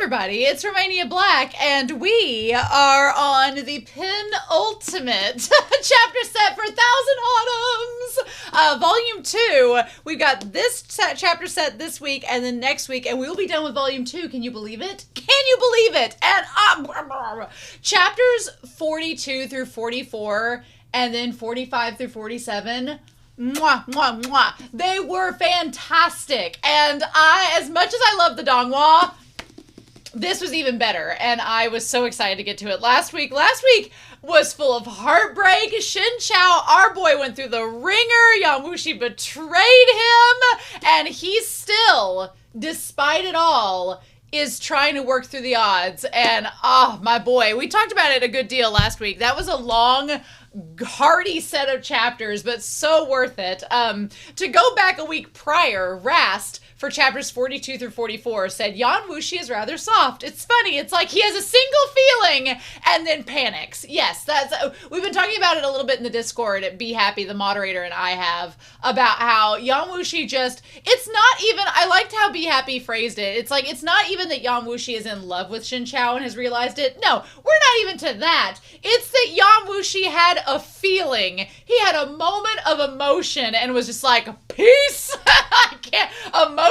everybody, it's Romania Black, and we are on the penultimate chapter set for Thousand Autumns, Volume 2. We've got this chapter set this week and then next week, and we will be done with Volume 2. Can you believe it? Can you believe it? And chapters 42 through 44, and then 45 through 47... Mwah, mwah, mwah. They were fantastic. And as much as I love the Donghua, this was even better. And I was so excited to get to it last week. Last week was full of heartbreak. Shen Qiao, our boy, went through the ringer. Yang Wuxi betrayed him. And he still, despite it all, is trying to work through the odds. And, oh, my boy, we talked about it a good deal last week. That was a long, hearty set of chapters, but so worth it. To go back a week prior, Rast, for chapters 42 through 44, said Yan Wuxi is rather soft. It's funny. It's like he has a single feeling and then panics. Yes, that's we've been talking about it a little bit in the Discord at Be Happy, the moderator, and I have, about how Yan Wuxi just, it's not even, I liked how Be Happy phrased it. It's like, it's not even that Yan Wuxi is in love with Shen Qiao and has realized it. No, we're not even to that. It's that Yan Wuxi had a feeling. He had a moment of emotion and was just like, peace. I can't. Emotions?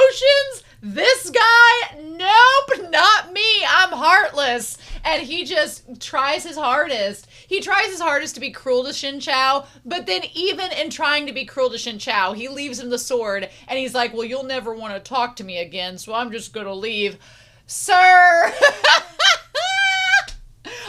This guy? Nope, not me. I'm heartless. And he just tries his hardest. He tries his hardest to be cruel to Shen Qiao, but then even in trying to be cruel to Shen Qiao, he leaves him the sword, and he's like, well, you'll never want to talk to me again, so I'm just gonna leave. Sir!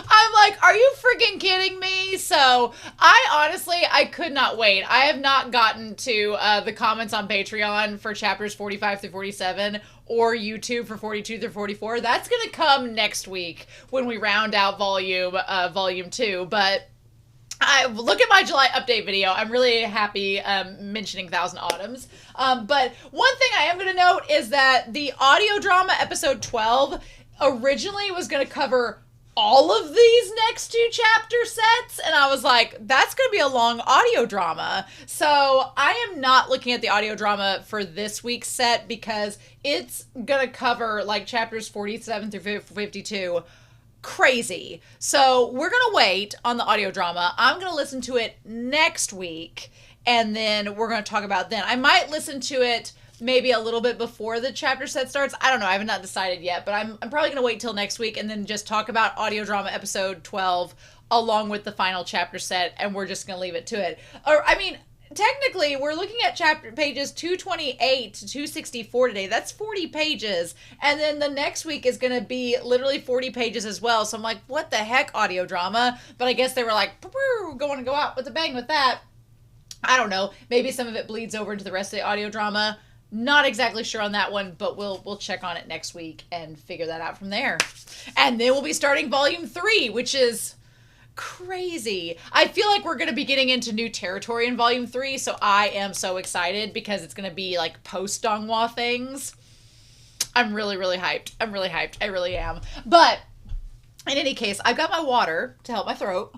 I'm like, are you freaking kidding me? So I could not wait. I have not gotten to the comments on Patreon for chapters 45 through 47 or YouTube for 42 through 44. That's going to come next week when we round out volume 2. But look at my July update video. I'm really happy mentioning Thousand Autumns. But one thing I am going to note is that the audio drama episode 12 originally was going to cover all of these next two chapter sets, and I was like, that's going to be a long audio drama. So I am not looking at the audio drama for this week's set because it's going to cover like chapters 47 through 52. Crazy. So we're going to wait on the audio drama. I'm going to listen to it next week, and then we're going to talk about then. I might listen to it maybe a little bit before the chapter set starts. I don't know. I have not decided yet, but I'm probably going to wait till next week and then just talk about audio drama episode 12 along with the final chapter set, and we're just going to leave it to it. Or, I mean, technically, we're looking at chapter pages 228 to 264 today. That's 40 pages. And then the next week is going to be literally 40 pages as well. So I'm like, what the heck, audio drama? But I guess they were like, going to go out with a bang with that. I don't know. Maybe some of it bleeds over into the rest of the audio drama. Not exactly sure on that one, but we'll check on it next week and figure that out from there. And then we'll be starting volume 3, which is crazy. I feel like we're going to be getting into new territory in volume 3, so I am so excited because it's going to be like post-Donghua things. I'm really, really hyped. I'm really hyped. I really am. But in any case, I've got my water to help my throat,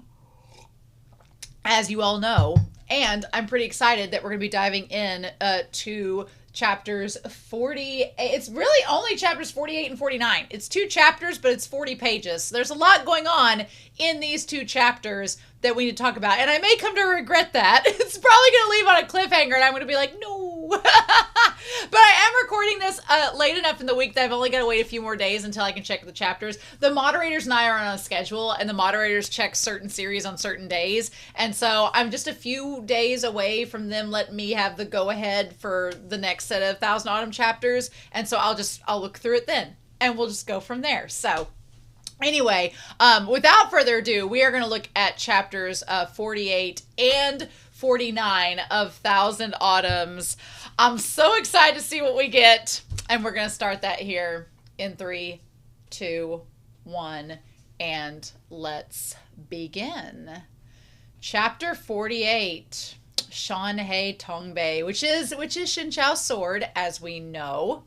as you all know, and I'm pretty excited that we're going to be diving in to chapters 40. It's really only chapters 48 and 49. It's 2 chapters, but it's 40 pages. So there's a lot going on in these 2 chapters that we need to talk about. And I may come to regret that. It's probably going to leave on a cliffhanger, and I'm going to be like, no. But I am recording this late enough in the week that I've only got to wait a few more days until I can check the chapters. The moderators and I are on a schedule, and the moderators check certain series on certain days. And so I'm just a few days away from them letting me have the go-ahead for the next set of Thousand Autumn chapters. And so I'll look through it then, and we'll just go from there. So anyway, without further ado, we are going to look at chapters 48 and 49 of Thousand Autumns. I'm so excited to see what we get, and we're going to start that here in 3, 2, 1, and let's begin. Chapter 48, Shan Tongbei, which is Shen Qiao's sword, as we know.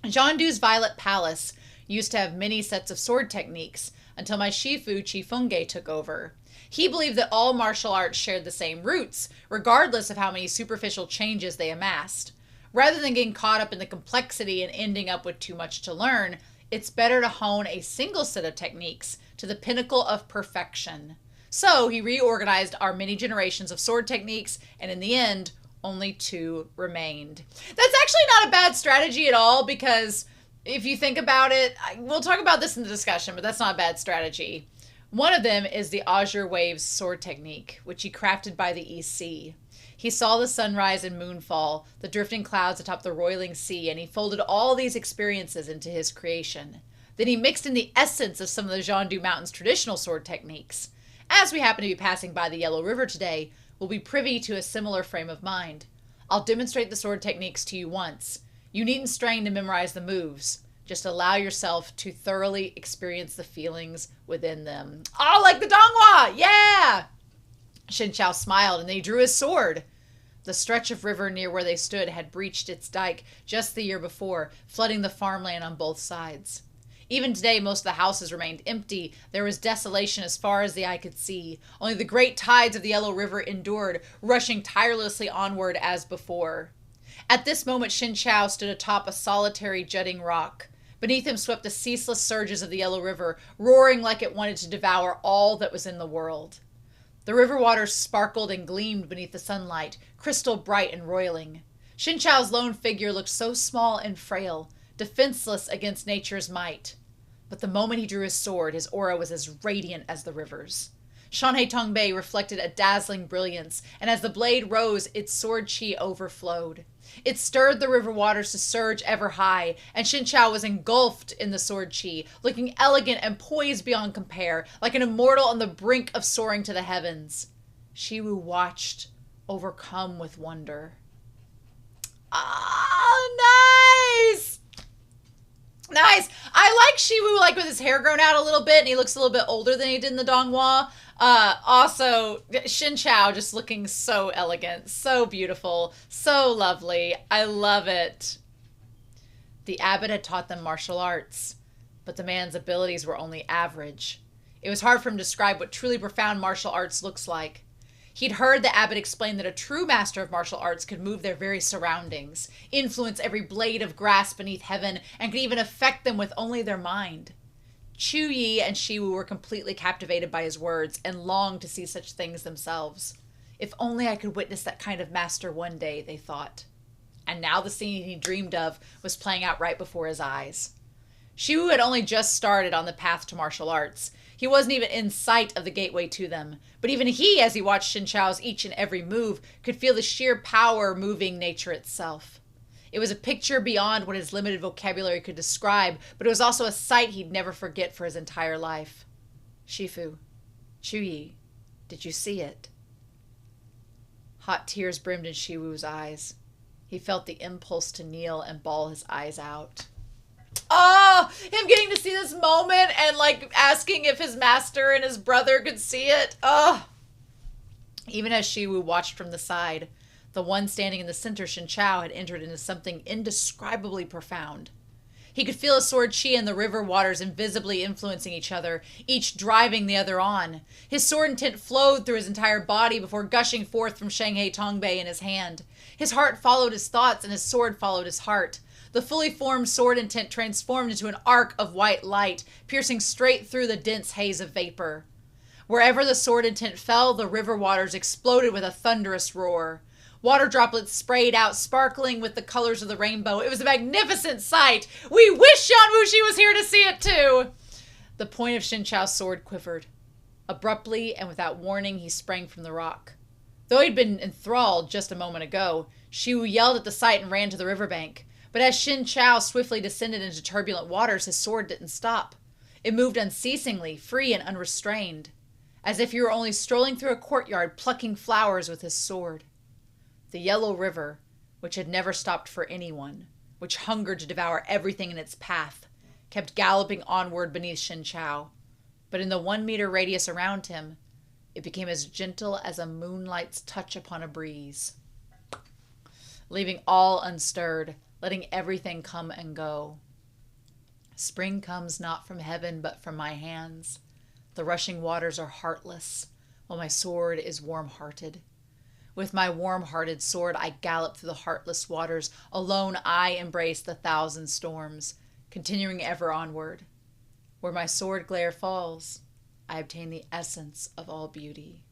Zhangdu's Violet Palace used to have many sets of sword techniques until my Shifu Qifengge took over. He believed that all martial arts shared the same roots, regardless of how many superficial changes they amassed. Rather than getting caught up in the complexity and ending up with too much to learn, It's better to hone a single set of techniques to the pinnacle of perfection. So he reorganized our many generations of sword techniques, and in the end, only 2 remained. That's actually not a bad strategy at all, because if you think about it, we'll talk about this in the discussion, but that's not a bad strategy. One of them is the Azure Waves sword technique, which he crafted by the East Sea. He saw the sunrise and moonfall, the drifting clouds atop the roiling sea, and he folded all these experiences into his creation. Then he mixed in the essence of some of the Jiandu Mountain's traditional sword techniques. As we happen to be passing by the Yellow River today, we'll be privy to a similar frame of mind. I'll demonstrate the sword techniques to you once. You needn't strain to memorize the moves. Just allow yourself to thoroughly experience the feelings within them. Oh, like the Donghua! Yeah! Shen Qiao smiled, and then he drew his sword. The stretch of river near where they stood had breached its dike just the year before, flooding the farmland on both sides. Even today, most of the houses remained empty. There was desolation as far as the eye could see. Only the great tides of the Yellow River endured, rushing tirelessly onward as before. At this moment, Shen Qiao stood atop a solitary jutting rock. Beneath him swept the ceaseless surges of the Yellow River, roaring like it wanted to devour all that was in the world. The river waters sparkled and gleamed beneath the sunlight, crystal bright and roiling. Shen Qiao's lone figure looked so small and frail, defenseless against nature's might. But the moment he drew his sword, his aura was as radiant as the river's. Shen-Qiao reflected a dazzling brilliance, and as the blade rose, its sword chi overflowed. It stirred the river waters to surge ever high, and Shen Qiao was engulfed in the sword chi, looking elegant and poised beyond compare, like an immortal on the brink of soaring to the heavens. Shiwu watched, overcome with wonder. Ah, nice! Nice! I like Shiwu, like, with his hair grown out a little bit, and he looks a little bit older than he did in the Donghua. Also, Shen Qiao just looking so elegant, so beautiful, so lovely. I love it. The abbot had taught them martial arts, but the man's abilities were only average. It was hard for him to describe what truly profound martial arts looks like. He'd heard the abbot explain that a true master of martial arts could move their very surroundings, influence every blade of grass beneath heaven, and could even affect them with only their mind. Chu Yi and Shiwu were completely captivated by his words and longed to see such things themselves. If only I could witness that kind of master one day, they thought. And now the scene he dreamed of was playing out right before his eyes. Shiwu had only just started on the path to martial arts. He wasn't even in sight of the gateway to them. But even he, as he watched Shen Qiao's each and every move, could feel the sheer power moving nature itself. It was a picture beyond what his limited vocabulary could describe, but it was also a sight he'd never forget for his entire life. Shifu, Chu Yi, did you see it? Hot tears brimmed in Shiwu's eyes. He felt the impulse to kneel and bawl his eyes out. Oh, him getting to see this moment and, like, asking if his master and his brother could see it. Oh. Even as Shiwu watched from the side, the one standing in the center, Shen Qiao, had entered into something indescribably profound. He could feel his sword chi and the river waters invisibly influencing each other, each driving the other on. His sword intent flowed through his entire body before gushing forth from Shanghai Tongbei in his hand. His heart followed his thoughts, and his sword followed his heart. The fully formed sword intent transformed into an arc of white light, piercing straight through the dense haze of vapor. Wherever the sword intent fell, the river waters exploded with a thunderous roar. Water droplets sprayed out, sparkling with the colors of the rainbow. It was a magnificent sight. We wish Yan Wuxi was here to see it too. The point of Shen Qiao's sword quivered. Abruptly and without warning, he sprang from the rock. Though he'd been enthralled just a moment ago, Shiwu yelled at the sight and ran to the riverbank. But as Shen Qiao swiftly descended into turbulent waters, his sword didn't stop. It moved unceasingly, free and unrestrained, as if he were only strolling through a courtyard plucking flowers with his sword. The Yellow River, which had never stopped for anyone, which hungered to devour everything in its path, kept galloping onward beneath Shen Qiao. But in the 1-meter radius around him, it became as gentle as a moonlight's touch upon a breeze, leaving all unstirred, letting everything come and go. Spring comes not from heaven, but from my hands. The rushing waters are heartless, while my sword is warm-hearted. With my warm-hearted sword, I gallop through the heartless waters. Alone I embrace the 1,000 storms. continuing ever onward. Where my sword glare falls, I obtain the essence of all beauty.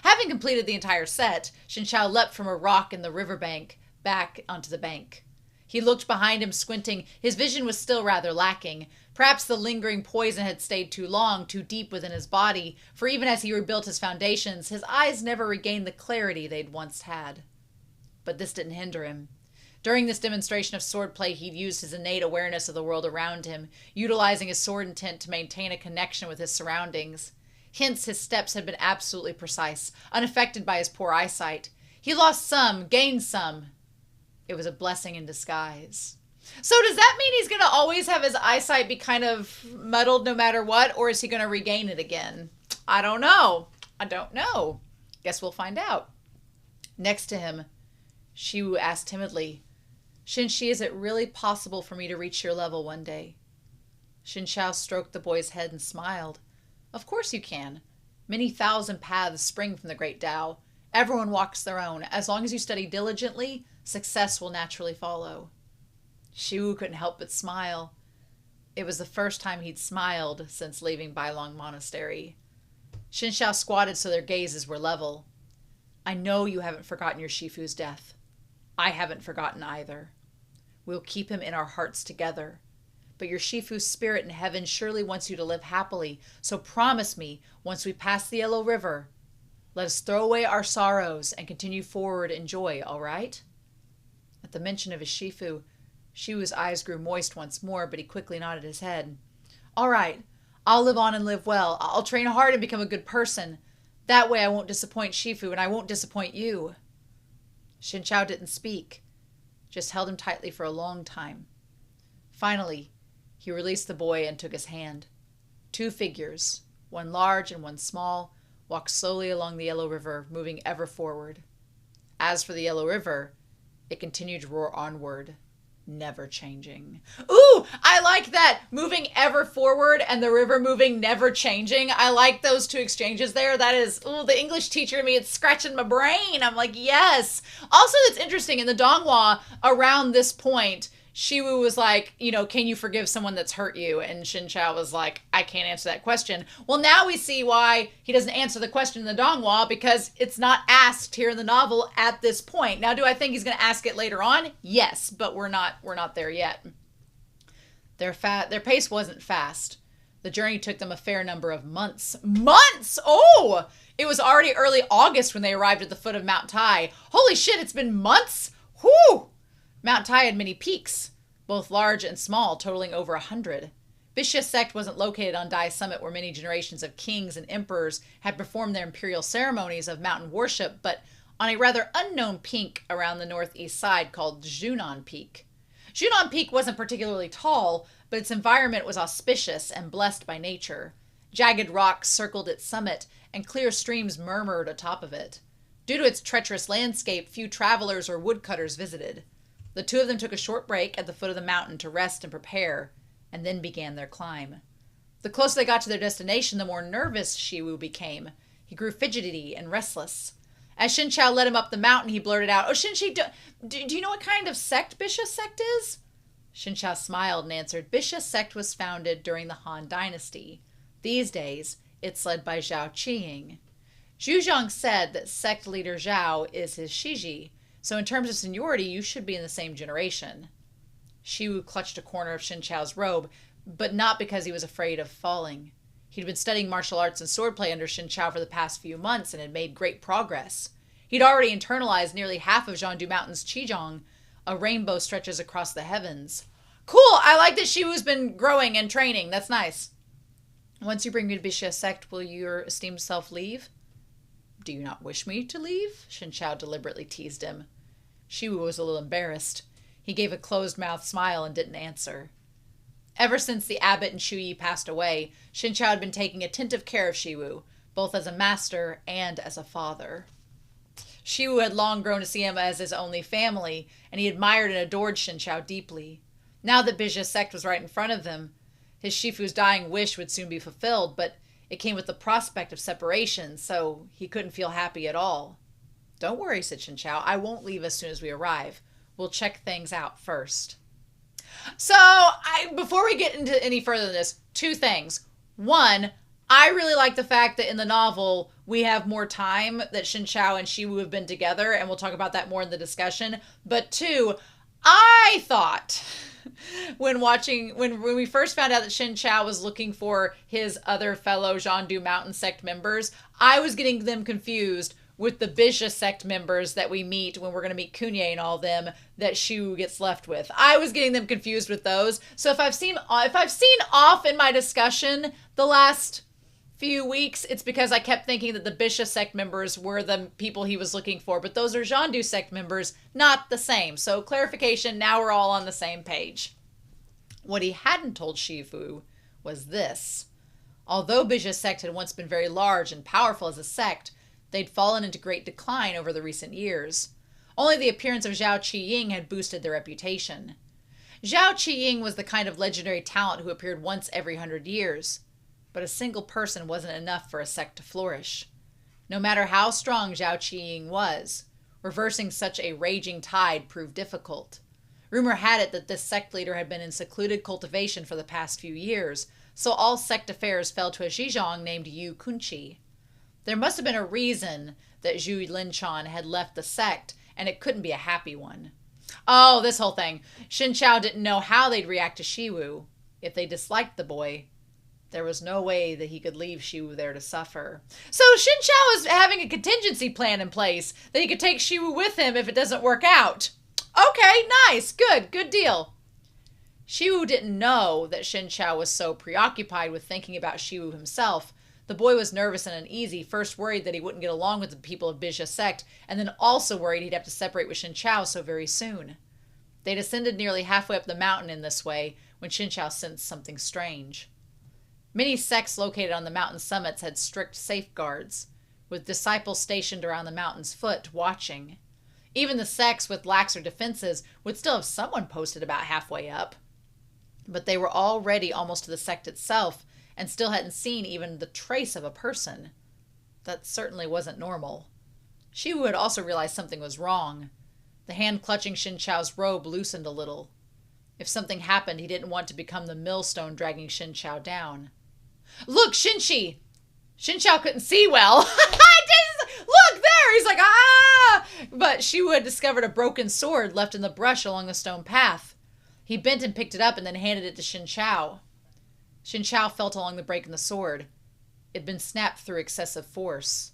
Having completed the entire set, Shen Qiao leapt from a rock in the riverbank back onto the bank. He looked behind him, squinting. His vision was still rather lacking. Perhaps the lingering poison had stayed too long, too deep within his body, for even as he rebuilt his foundations, his eyes never regained the clarity they'd once had. But this didn't hinder him. During this demonstration of swordplay, he'd used his innate awareness of the world around him, utilizing his sword intent to maintain a connection with his surroundings. Hence, his steps had been absolutely precise, unaffected by his poor eyesight. He lost some, gained some. It was a blessing in disguise. So does that mean he's going to always have his eyesight be kind of muddled no matter what, or is he going to regain it again? I don't know. Guess we'll find out. Next to him, Shiwu asked timidly, Shen Qiao, is it really possible for me to reach your level one day? Shen Qiao stroked the boy's head and smiled. Of course you can. Many thousand paths spring from the great Tao. Everyone walks their own. As long as you study diligently, success will naturally follow. Shiwu couldn't help but smile. It was the first time he'd smiled since leaving Bailong Monastery. Shen Qiao squatted so their gazes were level. I know you haven't forgotten your Shifu's death. I haven't forgotten either. We'll keep him in our hearts together. But your Shifu's spirit in heaven surely wants you to live happily, so promise me, once we pass the Yellow River, let us throw away our sorrows and continue forward in joy, all right? At the mention of his Shifu, Shiwu's eyes grew moist once more, but he quickly nodded his head. All right, I'll live on and live well. I'll train hard and become a good person. That way I won't disappoint Shifu and I won't disappoint you. Shen Qiao didn't speak, just held him tightly for a long time. Finally, he released the boy and took his hand. Two figures, one large and one small, walked slowly along the Yellow River, moving ever forward. As for the Yellow River, it continued to roar onward, never changing. Ooh, I like that. Moving ever forward and the river moving, never changing. I like those two exchanges there. That is, ooh, the English teacher in me, it's scratching my brain. I'm like, yes. Also, it's interesting, in the Donghua, around this point, Shiwu was like, can you forgive someone that's hurt you? And Shen Qiao was like, I can't answer that question. Well, now we see why he doesn't answer the question in the Donghua, because it's not asked here in the novel at this point. Now, do I think he's going to ask it later on? Yes, but we're not there yet. Their pace wasn't fast. The journey took them a fair number of months. Months! Oh! It was already early August when they arrived at the foot of Mount Tai. Holy shit, it's been months? Whew! Mount Tai had many peaks, both large and small, totaling over 100. Bixia Sect wasn't located on Dai's summit where many generations of kings and emperors had performed their imperial ceremonies of mountain worship, but on a rather unknown peak around the northeast side called Junan Peak. Junan Peak wasn't particularly tall, but its environment was auspicious and blessed by nature. Jagged rocks circled its summit, and clear streams murmured atop of it. Due to its treacherous landscape, few travelers or woodcutters visited. The two of them took a short break at the foot of the mountain to rest and prepare, and then began their climb. The closer they got to their destination, the more nervous Shiwu became. He grew fidgety and restless. As Shen Qiao led him up the mountain, he blurted out, "Oh, Shen Qiao, do you know what kind of sect Bixia Sect is?" Shen Qiao smiled and answered, "Bixia Sect was founded during the Han Dynasty. These days, it's led by Zhao Qiying. Zhuzhong said that sect leader Zhao is his Shiji, so in terms of seniority, you should be in the same generation." Shiwu clutched a corner of Shen Qiao's robe, but not because he was afraid of falling. He'd been studying martial arts and swordplay under Shen Qiao for the past few months and had made great progress. He'd already internalized nearly half of Zhangdu Mountain's Qizhong. A rainbow stretches across the heavens. Cool! I like that Shiwu's been growing and training. That's nice. "Once you bring me to Bixia Sect, will your esteemed self leave?" "Do you not wish me to leave?" Shen Qiao deliberately teased him. Shiwu was a little embarrassed. He gave a closed-mouthed smile and didn't answer. Ever since the abbot and Shu Yi passed away, Shen Qiao had been taking attentive care of Shiwu, both as a master and as a father. Shiwu had long grown to see him as his only family, and he admired and adored Shen Qiao deeply. Now that Bixia Sect was right in front of him, his Shifu's dying wish would soon be fulfilled, but it came with the prospect of separation, so he couldn't feel happy at all. "Don't worry," said Shen Qiao. "I won't leave as soon as we arrive. We'll check things out first." So, before we get into any further than this, two things. One, I really like the fact that in the novel we have more time that Shen Qiao and Shiwu have been together, and we'll talk about that more in the discussion. But two, I thought when we first found out that Shen Qiao was looking for his other fellow Zhandu Mountain Sect members, I was getting them confused with the Bixia Sect members that we meet when we're going to meet Kunye and all them that Shiwu gets left with. I was getting them confused with those. So if I've seen off in my discussion the last few weeks, it's because I kept thinking that the Bixia Sect members were the people he was looking for, but those are Zhandu Sect members, not the same. So clarification, now we're all on the same page. What he hadn't told Shiwu was this. Although Bixia Sect had once been very large and powerful as a sect, they'd fallen into great decline over the recent years. Only the appearance of Zhao Qiying had boosted their reputation. Zhao Qiying was the kind of legendary talent who appeared once every 100 years. But a single person wasn't enough for a sect to flourish. No matter how strong Zhao Qiying was, reversing such a raging tide proved difficult. Rumor had it that this sect leader had been in secluded cultivation for the past few years, so all sect affairs fell to a Zhizhong named Yu Kunqi. There must have been a reason that Zhu Linchan had left the sect, and it couldn't be a happy one. Oh, this whole thing. Shen Qiao didn't know how they'd react to Shiwu. If they disliked the boy, there was no way that he could leave Shiwu there to suffer. So Shen Qiao is having a contingency plan in place that he could take Shiwu with him if it doesn't work out. Okay, nice, good deal. Shiwu didn't know that Shen Qiao was so preoccupied with thinking about Shiwu himself. The boy was nervous and uneasy, first worried that he wouldn't get along with the people of Bixia Sect, and then also worried he'd have to separate with Shen Qiao so very soon. They'd ascended nearly halfway up the mountain in this way when Shen Qiao sensed something strange. Many sects located on the mountain summits had strict safeguards, with disciples stationed around the mountain's foot, watching. Even the sects with laxer defenses would still have someone posted about halfway up. But they were already almost to the sect itself, and still hadn't seen even the trace of a person. That certainly wasn't normal. Shiwu had also realized something was wrong. The hand clutching Shen Qiao's robe loosened a little. If something happened, he didn't want to become the millstone dragging Shen Qiao down. Look, Shinchi! Shen Qiao couldn't see well. Look there! He's like, ah! But Shiwu had discovered a broken sword left in the brush along the stone path. He bent and picked it up and then handed it to Shen Qiao. Shen Qiao felt along the break in the sword. It had been snapped through excessive force.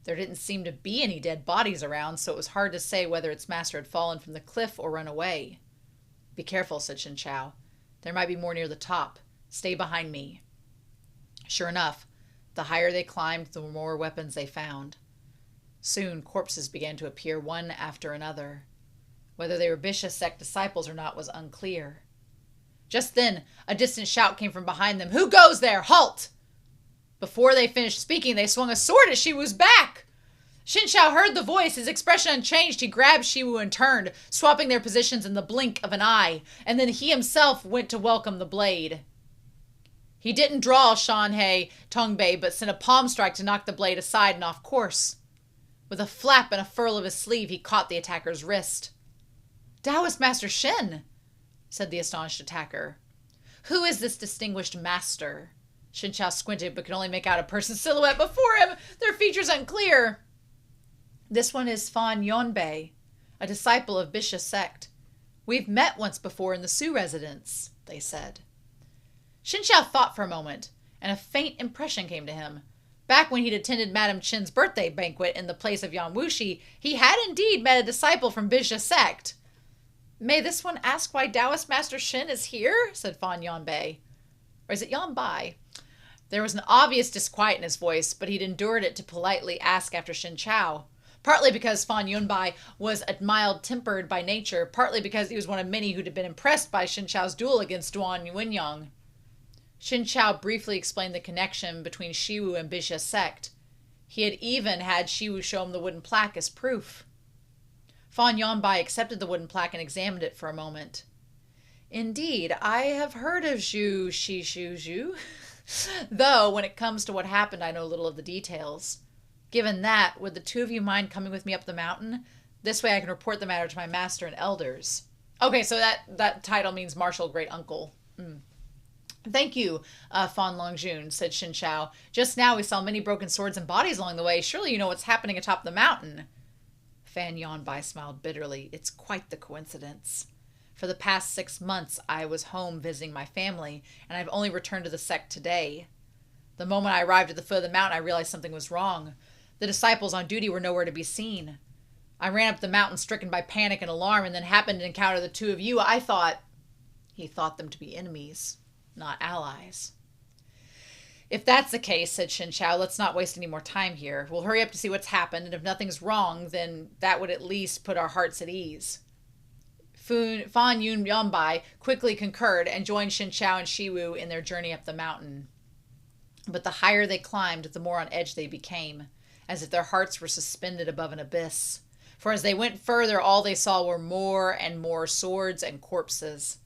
There didn't seem to be any dead bodies around, so it was hard to say whether its master had fallen from the cliff or run away. Be careful, said Shen Qiao. There might be more near the top. Stay behind me. Sure enough, the higher they climbed, the more weapons they found. Soon, corpses began to appear one after another. Whether they were Bixia Sect disciples or not was unclear. Just then, a distant shout came from behind them. Who goes there? Halt! Before they finished speaking, they swung a sword at Shiwu's back. Shen Qiao heard the voice. His expression unchanged. He grabbed Shiwu and turned, swapping their positions in the blink of an eye, and then he himself went to welcome the blade. He didn't draw Shanhei Tongbei, but sent a palm strike to knock the blade aside and off course. With a flap and a furl of his sleeve, he caught the attacker's wrist. Taoist Master Shen, said the astonished attacker. Who is this distinguished master? Shen Qiao squinted but could only make out a person's silhouette before him, their features unclear. This one is Fan Yonbei, a disciple of Bixia Sect. We've met once before in the Sioux residence, they said. Shen Qiao thought for a moment, and a faint impression came to him. Back when he'd attended Madame Chen's birthday banquet in the place of Yan Wuxi, he had indeed met a disciple from Bixia Sect. May this one ask why Taoist Master Shen is here? Said Fan Yonbei. Or is it Yanbai? There was an obvious disquiet in his voice, but he'd endured it to politely ask after Shen Qiao. Partly because Fan Yunbai was mild-tempered by nature, partly because he was one of many who'd been impressed by Shen Qiao's duel against Duan Yuanyang. Shen Qiao briefly explained the connection between Shiwu and Bixia Sect. He had even had Shiwu show him the wooden plaque as proof. Fan Yonbai accepted the wooden plaque and examined it for a moment. Indeed, I have heard of Zhu Shishu, though when it comes to what happened, I know little of the details. Given that, would the two of you mind coming with me up the mountain? This way I can report the matter to my master and elders. Okay, so that title means martial great uncle. Thank you, Fan Longjun, said Shen Qiao. Just now we saw many broken swords and bodies along the way. Surely you know what's happening atop the mountain. Fan Yonbai smiled bitterly. It's quite the coincidence. For the past 6 months, I was home visiting my family, and I've only returned to the sect today. The moment I arrived at the foot of the mountain, I realized something was wrong. The disciples on duty were nowhere to be seen. I ran up the mountain stricken by panic and alarm, and then happened to encounter the two of you. He thought them to be enemies, not allies. If that's the case, said Shen Qiao, let's not waste any more time here. We'll hurry up to see what's happened, and if nothing's wrong, then that would at least put our hearts at ease. Fan Yun Yonbai quickly concurred and joined Shen Qiao and Shiwu in their journey up the mountain. But the higher they climbed, the more on edge they became, as if their hearts were suspended above an abyss. For as they went further, all they saw were more and more swords and corpses.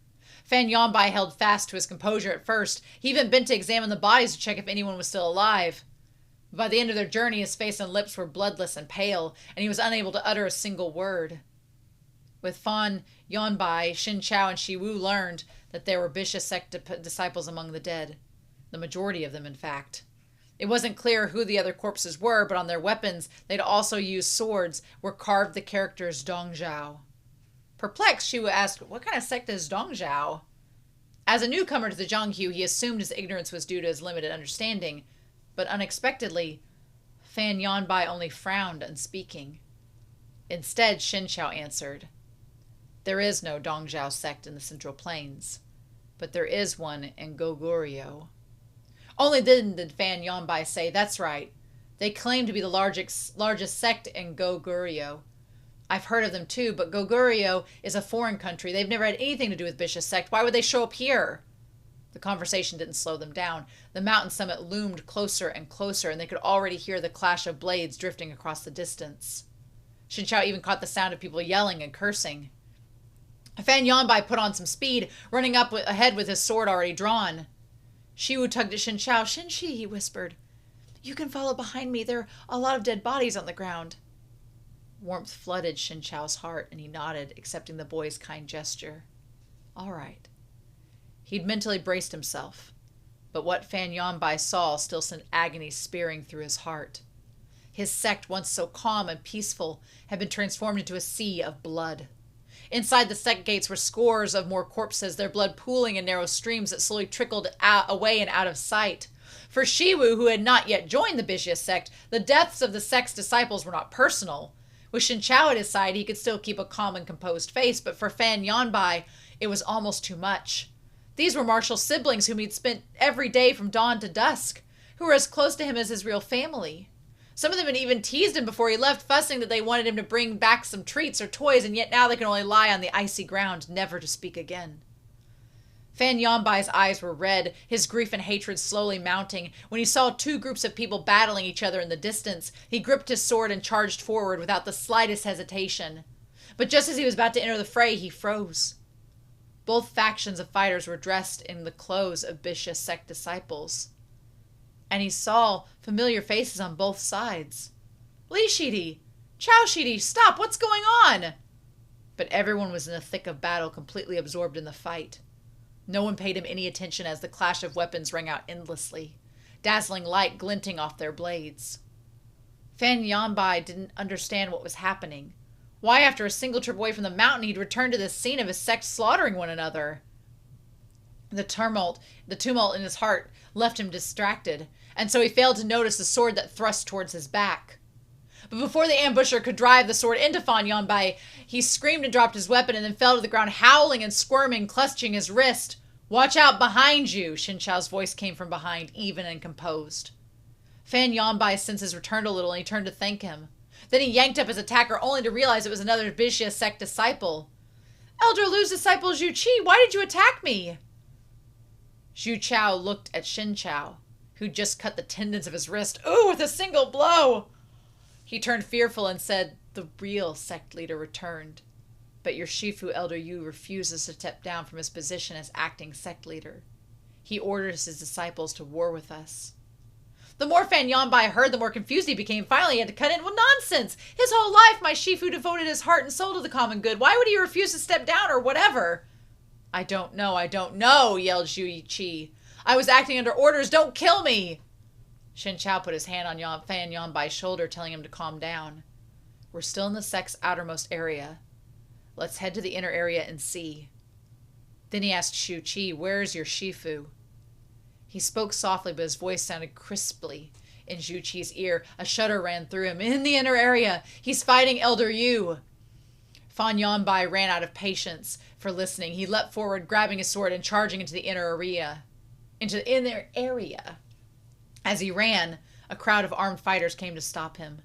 Fan Yonbai held fast to his composure at first. He even bent to examine the bodies to check if anyone was still alive. By the end of their journey, his face and lips were bloodless and pale, and he was unable to utter a single word. With Fan Yonbai, Shen Qiao and Shiwu learned that there were Bixia Sect disciples among the dead. The majority of them, in fact. It wasn't clear who the other corpses were, but on their weapons, they'd also used swords, were carved the characters Dongzhao. Perplexed, Shiwu asked, what kind of sect is Dongzhao? As a newcomer to the Zhonghu, he assumed his ignorance was due to his limited understanding, but unexpectedly, Fan Yonbai only frowned, unspeaking. Instead, Shen Qiao answered, there is no Dongzhao sect in the Central Plains, but there is one in Goguryeo. Only then did Fan Yonbai say, that's right. They claim to be the largest sect in Goguryeo. I've heard of them too, but Goguryeo is a foreign country. They've never had anything to do with Bixia Sect. Why would they show up here? The conversation didn't slow them down. The mountain summit loomed closer and closer, and they could already hear the clash of blades drifting across the distance. Shen Qiao even caught the sound of people yelling and cursing. Fan Yonbai put on some speed, running up ahead with his sword already drawn. Shiwu tugged at Shen Qiao. Shen-Shi, he whispered. You can follow behind me. There are a lot of dead bodies on the ground. Warmth flooded Shen Qiao's heart, and he nodded, accepting the boy's kind gesture. All right. He'd mentally braced himself, but what Fan Yonbai saw still sent agony spearing through his heart. His sect, once so calm and peaceful, had been transformed into a sea of blood. Inside the sect gates were scores of more corpses, their blood pooling in narrow streams that slowly trickled away and out of sight. For Shiwu, who had not yet joined the Bixia Sect, the deaths of the sect's disciples were not personal. With Shen Qiao at his side, he could still keep a calm and composed face, but for Fan Yonbai, it was almost too much. These were martial siblings whom he'd spent every day from dawn to dusk, who were as close to him as his real family. Some of them had even teased him before he left, fussing that they wanted him to bring back some treats or toys, and yet now they can only lie on the icy ground, never to speak again. Fan Yonbai's eyes were red, his grief and hatred slowly mounting. When he saw two groups of people battling each other in the distance, he gripped his sword and charged forward without the slightest hesitation. But just as he was about to enter the fray, he froze. Both factions of fighters were dressed in the clothes of Bixia Sect disciples. And he saw familiar faces on both sides. Li Shidi! Chao Shidi! Stop! What's going on? But everyone was in the thick of battle, completely absorbed in the fight. No one paid him any attention as the clash of weapons rang out endlessly, dazzling light glinting off their blades. Fan Yonbai didn't understand what was happening. Why, after a single trip away from the mountain, he'd returned to this scene of his sect slaughtering one another. The tumult in his heart left him distracted, and so he failed to notice the sword that thrust towards his back. But before the ambusher could drive the sword into Fan Yonbai, he screamed and dropped his weapon and then fell to the ground, howling and squirming, clutching his wrist. Watch out behind you, Shen Qiao's voice came from behind, even and composed. Fan Yonbai's senses returned a little, and he turned to thank him. Then he yanked up his attacker, only to realize it was another Bixia Sect disciple. Elder Lu's disciple Zhu Qi, why did you attack me? Zhu Qiao looked at Shen Qiao, who'd just cut the tendons of his wrist, with a single blow. He turned fearful and said, the real sect leader returned, but your Shifu Elder Yu refuses to step down from his position as acting sect leader. He orders his disciples to war with us. The more Fan Yonbai heard, the more confused he became. Finally, he had to cut in. Well, nonsense! His whole life, my Shifu devoted his heart and soul to the common good. Why would he refuse to step down or whatever? I don't know, yelled Zhu Qi. I was acting under orders. Don't kill me! Shen Qiao put his hand on Fan Yonbai's shoulder, telling him to calm down. We're still in the sect's outermost area. Let's head to the inner area and see. Then he asked Zhu Qi, where's your Shifu? He spoke softly, but his voice sounded crisply in Zhu Qi's ear. A shudder ran through him. In the inner area. He's fighting Elder Yu. Fan Yonbai ran out of patience for listening. He leapt forward, grabbing his sword and charging into the inner area. As he ran, a crowd of armed fighters came to stop him.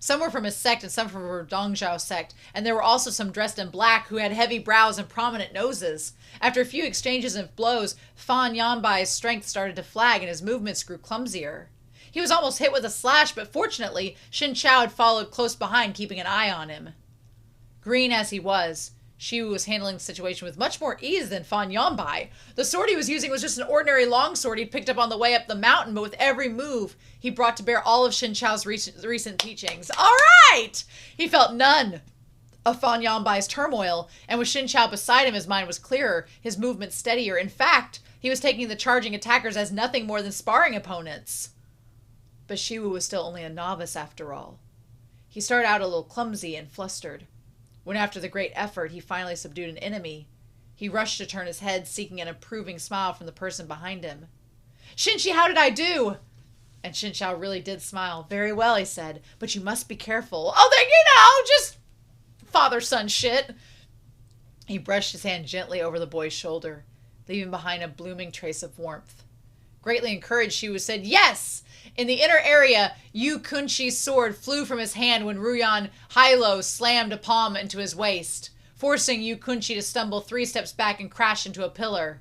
Some were from his sect and some from her Bixia Sect, and there were also some dressed in black who had heavy brows and prominent noses. After a few exchanges of blows, Fan Yonbai's strength started to flag and his movements grew clumsier. He was almost hit with a slash, but fortunately, Shen Qiao had followed close behind, keeping an eye on him. Green as he was, Shiwu was handling the situation with much more ease than Fan Yonbai. The sword he was using was just an ordinary longsword he'd picked up on the way up the mountain, but with every move, he brought to bear all of Shen Qiao's recent teachings. All right! He felt none of Fan Yonbai's turmoil, and with Shen Qiao beside him, his mind was clearer, his movements steadier. In fact, he was taking the charging attackers as nothing more than sparring opponents. But Shiwu was still only a novice after all. He started out a little clumsy and flustered. When after the great effort he finally subdued an enemy, he rushed to turn his head, seeking an approving smile from the person behind him. Shinchi, how did I do? And Shen Qiao really did smile. Very well, he said, but you must be careful. Oh, then, just father-son shit. He brushed his hand gently over the boy's shoulder, leaving behind a blooming trace of warmth. Greatly encouraged, Shiwu said, yes! In the inner area, Yu Kunchi's sword flew from his hand when Ruyan Hailo slammed a palm into his waist, forcing Yu Kunchi to stumble 3 steps back and crash into a pillar.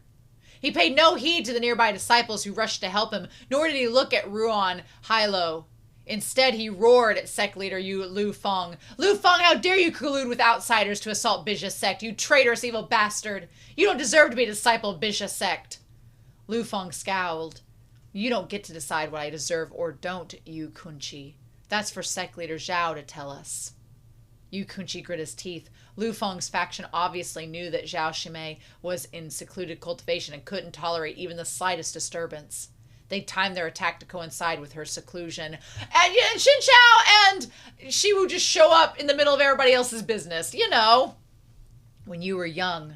He paid no heed to the nearby disciples who rushed to help him, nor did he look at Ruyan Hailo. Instead, he roared at sect leader Lu Feng. Lu Feng, how dare you collude with outsiders to assault Bixia Sect, you traitorous evil bastard! You don't deserve to be a disciple of Bixia Sect. Lu Feng scowled. You don't get to decide what I deserve or don't, Yu Kunchi. That's for sect leader Zhao to tell us. Yu Kunchi grit his teeth. Lu Feng's faction obviously knew that Zhao Shimei was in secluded cultivation and couldn't tolerate even the slightest disturbance. They timed their attack to coincide with her seclusion. And Shen Qiao and Shiwu just show up in the middle of everybody else's business. You know. When you were young,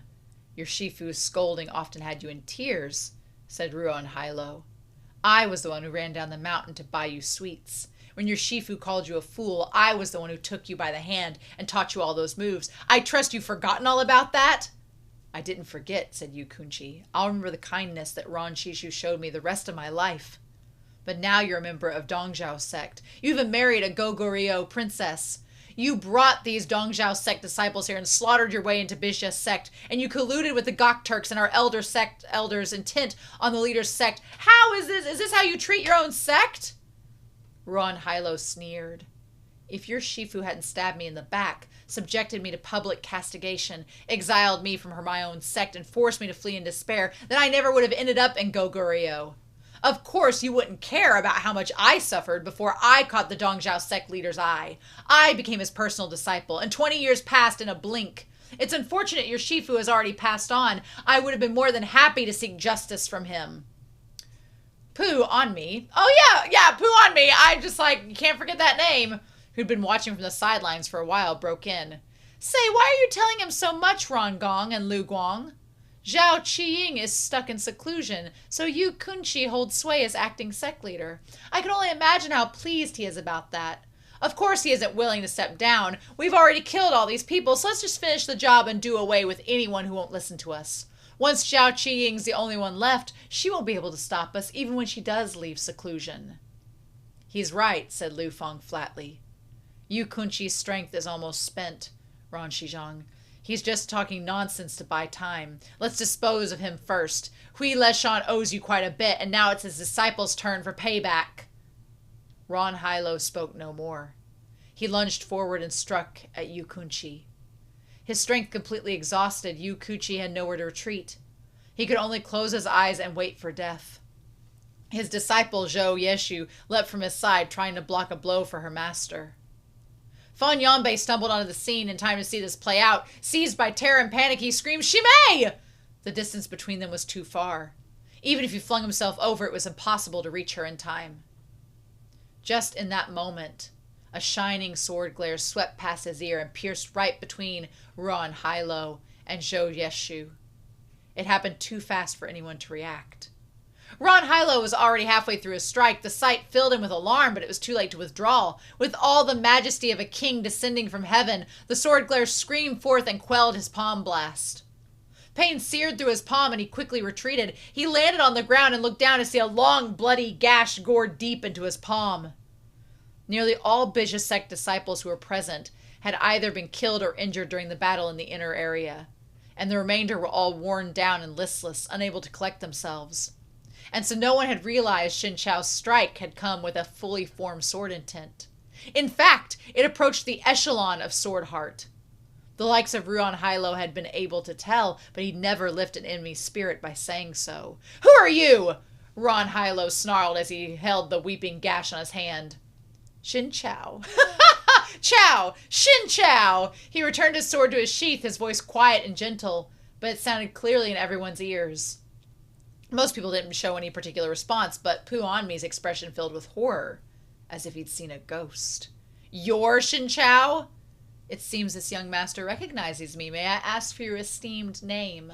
your Shifu's scolding often had you in tears, said Ruan Hailo. I was the one who ran down the mountain to buy you sweets. When your Shifu called you a fool, I was the one who took you by the hand and taught you all those moves. I trust you've forgotten all about that? I didn't forget, said Yu Kunchi. I'll remember the kindness that Ron Shishu showed me the rest of my life. But now you're a member of Bixia Sect. You even married a Goguryeo princess. You brought these Bixia Sect disciples here and slaughtered your way into Bixia Sect, and you colluded with the Gok Turks and our elders intent on the leader's sect. How is this? Is this how you treat your own sect? Ruan Hailo sneered. If your Shifu hadn't stabbed me in the back, subjected me to public castigation, exiled me from my own sect, and forced me to flee in despair, then I never would have ended up in Goguryeo. Of course, you wouldn't care about how much I suffered before I caught the Bixia Sect leader's eye. I became his personal disciple, and 20 years passed in a blink. It's unfortunate your Shifu has already passed on. I would have been more than happy to seek justice from him. Pooh on me. Oh, yeah, Pooh on me. I just, you can't forget that name. Who'd been watching from the sidelines for a while, broke in. Say, why are you telling him so much, Ron Gong and Lu Guang? Zhao Qiying is stuck in seclusion, so Yu Kunchi holds sway as acting sect leader. I can only imagine how pleased he is about that. Of course he isn't willing to step down. We've already killed all these people, so let's just finish the job and do away with anyone who won't listen to us. Once Zhao Qiying's the only one left, she won't be able to stop us, even when she does leave seclusion. He's right, said Lu Feng flatly. Yu Kunchi's strength is almost spent, Ron Shizhong. He's just talking nonsense to buy time. Let's dispose of him first. Hui Leshan owes you quite a bit, and now it's his disciples' turn for payback. Ron Hailo spoke no more. He lunged forward and struck at Yu Kunchi. His strength completely exhausted, Yu Kunchi had nowhere to retreat. He could only close his eyes and wait for death. His disciple, Zhou Yeshu, leapt from his side, trying to block a blow for her master. Fan Yanbei stumbled onto the scene in time to see this play out. Seized by terror and panic, he screamed, "Shimei!" The distance between them was too far. Even if he flung himself over, it was impossible to reach her in time. Just in that moment, a shining sword glare swept past his ear and pierced right between Ruan Hailo and Zhou Yeshu. It happened too fast for anyone to react. Ron Hilo was already halfway through his strike. The sight filled him with alarm, but it was too late to withdraw. With all the majesty of a king descending from heaven, the sword glare screamed forth and quelled his palm blast. Pain seared through his palm, and he quickly retreated. He landed on the ground and looked down to see a long, bloody gash gored deep into his palm. Nearly all Bixia Sect disciples who were present had either been killed or injured during the battle in the inner area, and the remainder were all worn down and listless, unable to collect themselves. And so no one had realized Shen Qiao's strike had come with a fully formed sword intent. In fact, it approached the echelon of sword heart. The likes of Ruan Hilo had been able to tell, but he'd never lifted an enemy's spirit by saying so. "Who are you?" Ruan Hilo snarled as he held the weeping gash on his hand. "Shen Qiao." "Qiao! Shen Qiao!" He returned his sword to his sheath, his voice quiet and gentle, but it sounded clearly in everyone's ears. Most people didn't show any particular response, but Pu Anmi's expression filled with horror, as if he'd seen a ghost. "You're Shen Qiao? It seems this young master recognizes me. May I ask for your esteemed name?"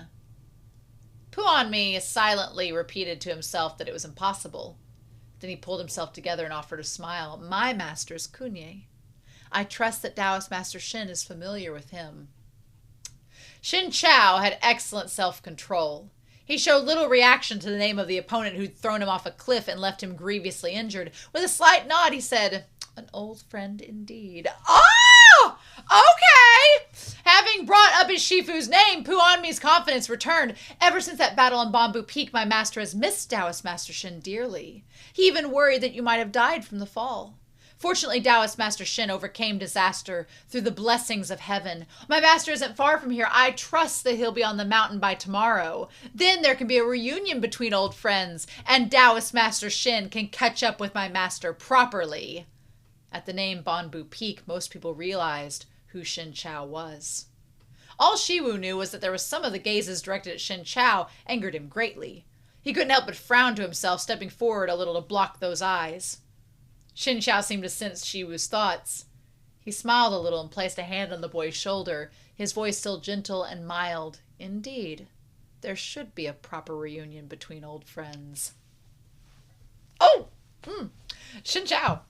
Pu Anmi silently repeated to himself that it was impossible. Then he pulled himself together and offered a smile. "My master is Kunye. I trust that Taoist Master Shen is familiar with him." Shen Qiao had excellent self-control. He showed little reaction to the name of the opponent who'd thrown him off a cliff and left him grievously injured. With a slight nod, he said, "An old friend indeed." "Oh! Okay!" Having brought up his Shifu's name, Pu Anmi's confidence returned. "Ever since that battle on Bamboo Peak, my master has missed Taoist Master Shen dearly. He even worried that you might have died from the fall. Fortunately, Taoist Master Shen overcame disaster through the blessings of heaven. My master isn't far from here. I trust that he'll be on the mountain by tomorrow. Then there can be a reunion between old friends, and Taoist Master Shen can catch up with my master properly." At the name Bamboo Peak, most people realized who Shen Qiao was. All Shiwu knew was that there was some of the gazes directed at Shen Qiao angered him greatly. He couldn't help but frown to himself, stepping forward a little to block those eyes. Shen Qiao seemed to sense Shiwu's thoughts. He smiled a little and placed a hand on the boy's shoulder, his voice still gentle and mild. "Indeed, there should be a proper reunion between old friends." "Oh! Shen Qiao.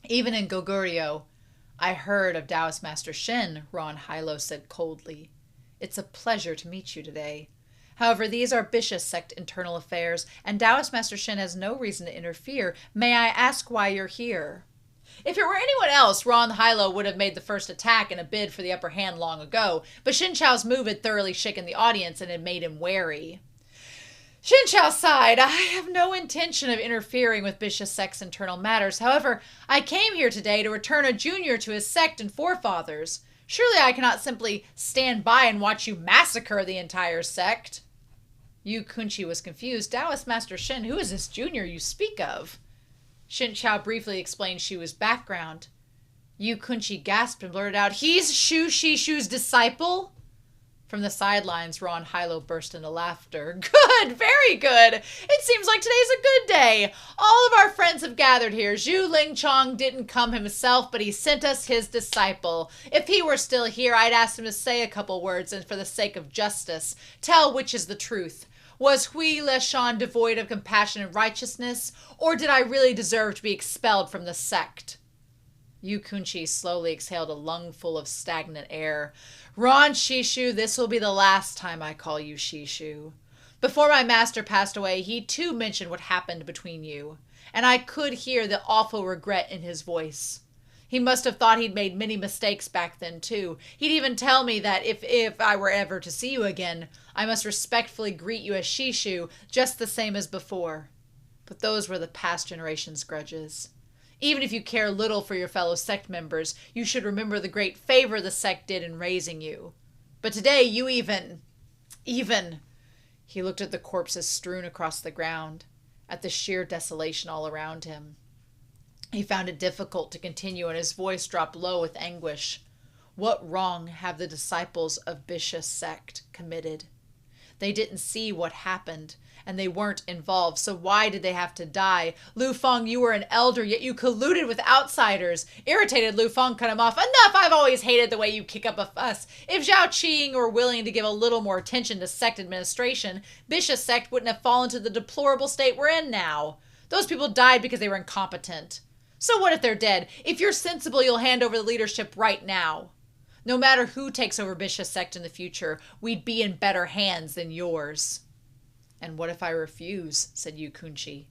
Even in Goguryeo, I heard of Taoist Master Shen," Ron Hilo said coldly. "It's a pleasure to meet you today. However, these are Bixia Sect internal affairs, and Taoist Master Shen has no reason to interfere. May I ask why you're here?" If it were anyone else, Ron Hilo would have made the first attack in a bid for the upper hand long ago, but Shen Qiao's move had thoroughly shaken the audience and had made him wary. Shen Qiao sighed. "I have no intention of interfering with Bixia Sect's internal matters. However, I came here today to return a junior to his sect and forefathers. Surely I cannot simply stand by and watch you massacre the entire sect." Yu Kunye was confused. "Taoist Master Shen, who is this junior you speak of?" Shen Qiao briefly explained Shiwu's background. Yu Kunye gasped and blurted out, "He's Shu Shishu's disciple?" From the sidelines, Ron Hilo burst into laughter. "Good, very good. It seems like today's a good day. All of our friends have gathered here. Zhu Lingchong didn't come himself, but he sent us his disciple. If he were still here, I'd ask him to say a couple words, and for the sake of justice, tell which is the truth. Was Hui Leshan devoid of compassion and righteousness, or did I really deserve to be expelled from the sect?" Yu Kunye slowly exhaled a lungful of stagnant air. "Ron Shishu, this will be the last time I call you Shishu. Before my master passed away, he too mentioned what happened between you, and I could hear the awful regret in his voice. He must have thought he'd made many mistakes back then, too. He'd even tell me that if I were ever to see you again, I must respectfully greet you as Shishu, just the same as before. But those were the past generation's grudges. Even if you care little for your fellow sect members, you should remember the great favor the sect did in raising you. But today you even... He looked at the corpses strewn across the ground. at the sheer desolation all around him. He found it difficult to continue, and his voice dropped low with anguish. What wrong have the disciples of Bixia Sect committed? They didn't see what happened, and they weren't involved, so why did they have to die? Lu Feng, you were an elder, yet you colluded with outsiders. Irritated, Lu Feng cut him off. Enough! I've always hated the way you kick up a fuss. If Zhao Qing were willing to give a little more attention to sect administration, Bixia Sect wouldn't have fallen to the deplorable state we're in now. Those people died because they were incompetent. So what if they're dead? If you're sensible, you'll hand over the leadership right now. No matter who takes over Bixia Sect in the future, we'd be in better hands than yours. And what if I refuse? Said Yu Kunye.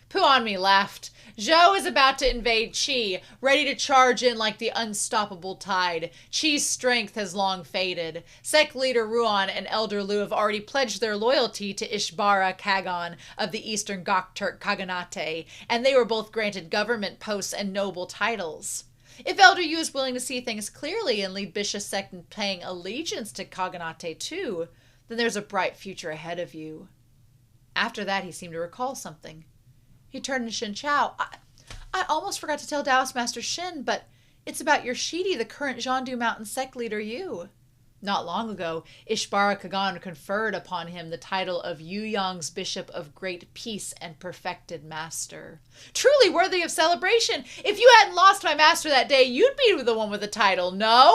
Puanmi laughed. Zhou is about to invade Qi, ready to charge in like the unstoppable tide. Qi's strength has long faded. Sect leader Ruan and Elder Lu have already pledged their loyalty to Ishbara Kagan of the Eastern Gokturk Khaganate, and they were both granted government posts and noble titles. If Elder Yu is willing to see things clearly and lead Bixia Sect in paying allegiance to Khaganate too, then there's a bright future ahead of you. After that, he seemed to recall something. He turned to Shen Qiao. I almost forgot to tell Taoist Master Shen, but it's about your Shidi, the current Zhandu Mountain sect leader Yu. Not long ago, Ishbara Kagan conferred upon him the title of Yuyang's Bishop of Great Peace and Perfected Master. Truly worthy of celebration. If you hadn't lost my master that day, you'd be the one with the title, no?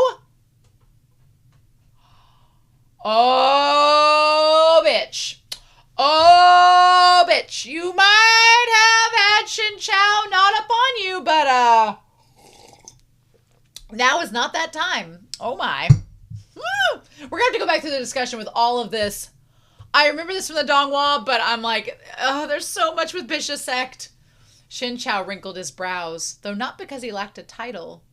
Oh, bitch. Oh, bitch. You might have had Shen Qiao not upon you, but, now is not that time. Oh, my. We're going to have to go back through the discussion with all of this. I remember this from the Donghua, but I'm like, oh, there's so much with Bixia Sect. Shen Qiao wrinkled his brows, though not because he lacked a title.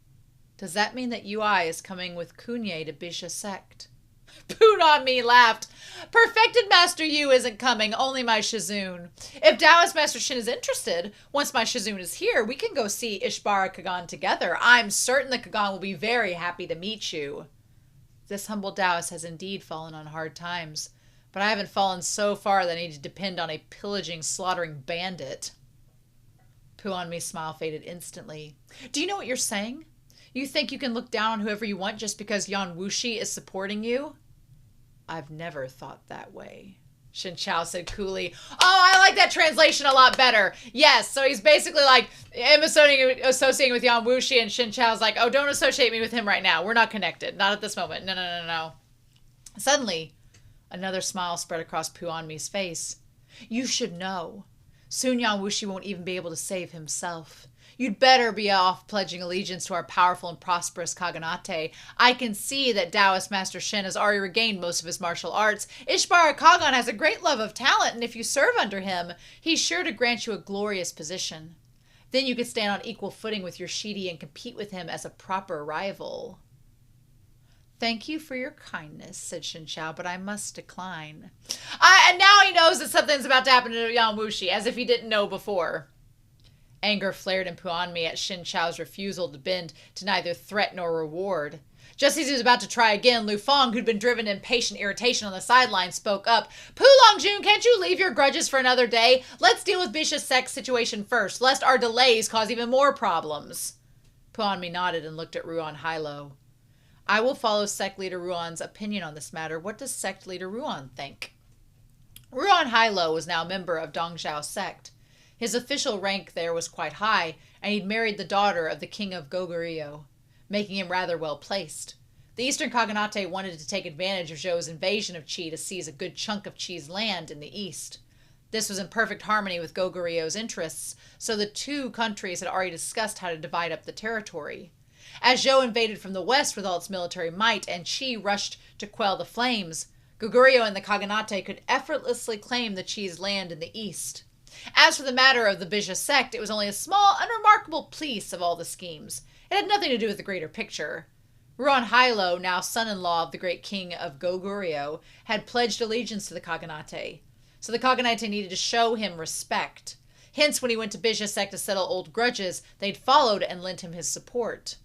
Does that mean that UI is coming with Kunye to Bixia Sect? Puanmi laughed. Perfected Master Yu isn't coming, only my Shizun. If Taoist Master Shen is interested, once my Shizun is here, we can go see Ishbara Kagan together. I'm certain the Kagan will be very happy to meet you. This humble Taoist has indeed fallen on hard times, but I haven't fallen so far that I need to depend on a pillaging, slaughtering bandit. Puanmi's smile faded instantly. Do you know what you're saying? You think you can look down on whoever you want just because Yan Wuxi is supporting you? I've never thought that way. Shen Qiao said coolly. Oh, I like that translation a lot better. Yes, so he's basically like, I'm associating with Yan Wuxi, and Shen Qiao's like, oh, don't associate me with him right now. We're not connected. Not at this moment. No. Suddenly, another smile spread across Puanmi's face. You should know. Soon Yan Wuxi won't even be able to save himself. You'd better be off pledging allegiance to our powerful and prosperous Khaganate. I can see that Taoist Master Shen has already regained most of his martial arts. Ishbara Kagan has a great love of talent, and if you serve under him, he's sure to grant you a glorious position. Then you could stand on equal footing with your Shidi and compete with him as a proper rival. Thank you for your kindness, said Shen Qiao, but I must decline. And now he knows that something's about to happen to Yan Wuxi, as if he didn't know before. Anger flared in Puanmi at Shen Qiao's refusal to bend to neither threat nor reward. Just as he was about to try again, Lu Feng, who'd been driven to impatient irritation on the sideline, spoke up. Pu Longjun, can't you leave your grudges for another day? Let's deal with Bixia Sect's situation first, lest our delays cause even more problems. Puanmi nodded and looked at Ruan Hilo. I will follow sect leader Ruan's opinion on this matter. What does sect leader Ruan think? Ruan Hilo was now a member of Dongzhao sect. His official rank there was quite high, and he'd married the daughter of the king of Goguryeo, making him rather well placed. The Eastern Khaganate wanted to take advantage of Zhou's invasion of Qi to seize a good chunk of Qi's land in the east. This was in perfect harmony with Goguryeu's interests, so the two countries had already discussed how to divide up the territory. As Zhou invaded from the west with all its military might, and Qi rushed to quell the flames, Goguryeo and the Khaganate could effortlessly claim the Qi's land in the east. As for the matter of the Bixia Sect, it was only a small, unremarkable piece of all the schemes. It had nothing to do with the greater picture. Ruan Hilo, now son-in-law of the great king of Goguryeo, had pledged allegiance to the Khaganate, so the Khaganate needed to show him respect. Hence, when he went to Bixia Sect to settle old grudges, they'd followed and lent him his support.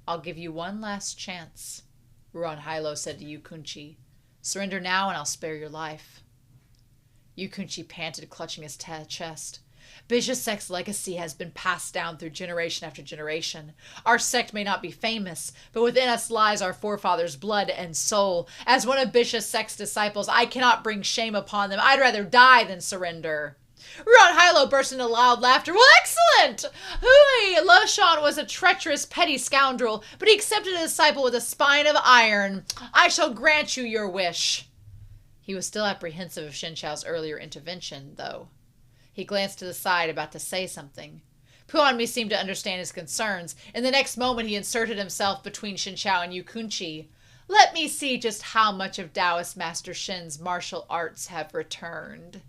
I'll give you one last chance, Ruan Hilo said to Yu Kunye. Surrender now and I'll spare your life. Kunye panted, clutching his chest. Bixia Sect's legacy has been passed down through generation after generation. Our sect may not be famous, but within us lies our forefathers' blood and soul. As one of Bixia Sect's disciples, I cannot bring shame upon them. I'd rather die than surrender. Ron Hilo burst into loud laughter. Well, excellent! Hui Leshan was a treacherous, petty scoundrel, but he accepted a disciple with a spine of iron. I shall grant you your wish. He was still apprehensive of Shen Qiao's earlier intervention, though. He glanced to the side, about to say something. Puanmi seemed to understand his concerns. In the next moment, he inserted himself between Shen Qiao and Kunye. Let me see just how much of Taoist Master Shen's martial arts have returned.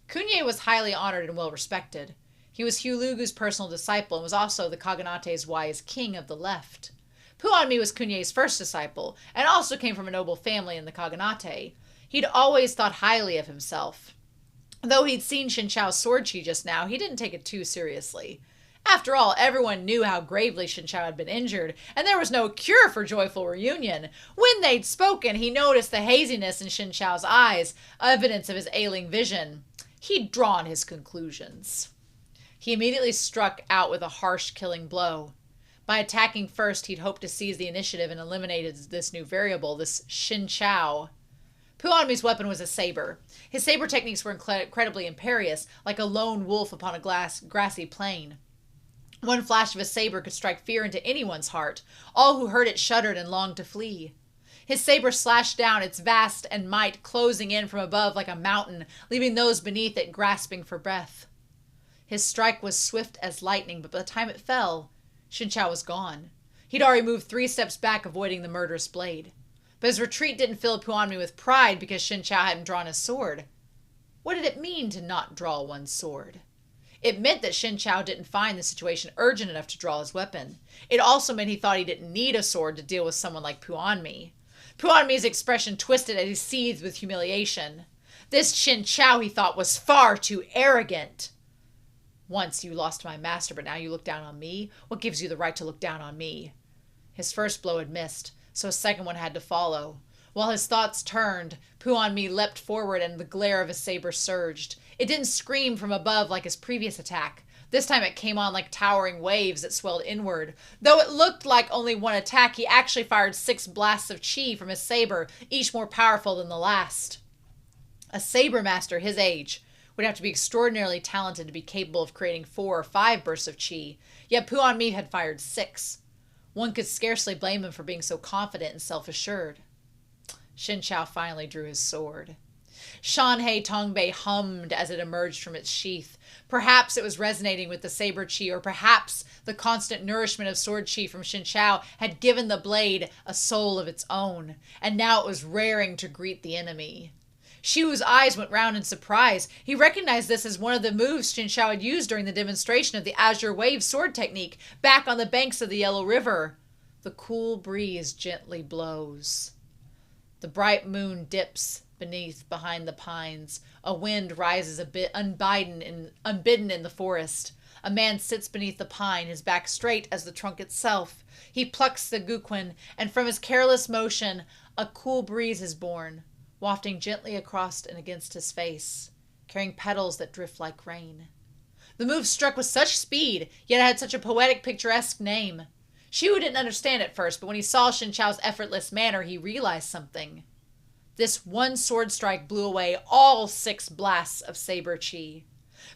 Kunye was highly honored and well respected. He was Hulugu's personal disciple and was also the Kaganate's wise king of the left. Puanmi was Kunye's first disciple and also came from a noble family in the Kaganate. He'd always thought highly of himself. Though he'd seen Shen Qiao's sword chi just now, he didn't take it too seriously. After all, everyone knew how gravely Shen Qiao had been injured, and there was no cure for joyful reunion. When they'd spoken, he noticed the haziness in Shen Qiao's eyes, evidence of his ailing vision. He'd drawn his conclusions. He immediately struck out with a harsh, killing blow. By attacking first, he'd hoped to seize the initiative and eliminate this new variable, this Shen Qiao. Puanmi's weapon was a saber. His saber techniques were incredibly imperious, like a lone wolf upon a grassy plain. One flash of a saber could strike fear into anyone's heart. All who heard it shuddered and longed to flee. His saber slashed down, its vast and might closing in from above like a mountain, leaving those beneath it grasping for breath. His strike was swift as lightning, but by the time it fell, Shen Qiao was gone. He'd already moved 3 steps back, avoiding the murderous blade. But his retreat didn't fill Puanmi with pride because Shen Qiao hadn't drawn his sword. What did it mean to not draw one's sword? It meant that Shen Qiao didn't find the situation urgent enough to draw his weapon. It also meant he thought he didn't need a sword to deal with someone like Puanmi. Puanmi's expression twisted as he seethed with humiliation. This Shen Qiao, he thought, was far too arrogant. Once you lost my master, but now you look down on me? What gives you the right to look down on me? His first blow had missed, so a second one had to follow. While his thoughts turned, Puanmi leapt forward and the glare of his saber surged. It didn't scream from above like his previous attack. This time it came on like towering waves that swelled inward. Though it looked like only one attack, he actually fired 6 blasts of chi from his saber, each more powerful than the last. A saber master his age would have to be extraordinarily talented to be capable of creating 4 or 5 bursts of chi, yet Puanmi had fired 6. One could scarcely blame him for being so confident and self-assured. Shen Qiao finally drew his sword. Shanhei Tongbei hummed as it emerged from its sheath. Perhaps it was resonating with the saber chi, or perhaps the constant nourishment of sword chi from Shen Qiao had given the blade a soul of its own, and now it was raring to greet the enemy. Shiwu's eyes went round in surprise. He recognized this as one of the moves Shen Qiao had used during the demonstration of the Azure Wave sword technique back on the banks of the Yellow River. The cool breeze gently blows. The bright moon dips behind the pines. A wind rises a bit unbidden in the forest. A man sits beneath the pine, his back straight as the trunk itself. He plucks the guqin, and from his careless motion, a cool breeze is born, wafting gently across and against his face, carrying petals that drift like rain. The move struck with such speed, yet it had such a poetic, picturesque name. Shiwu didn't understand at first, but when he saw Shen Qiao's effortless manner, he realized something. This one sword strike blew away all 6 blasts of saber chi.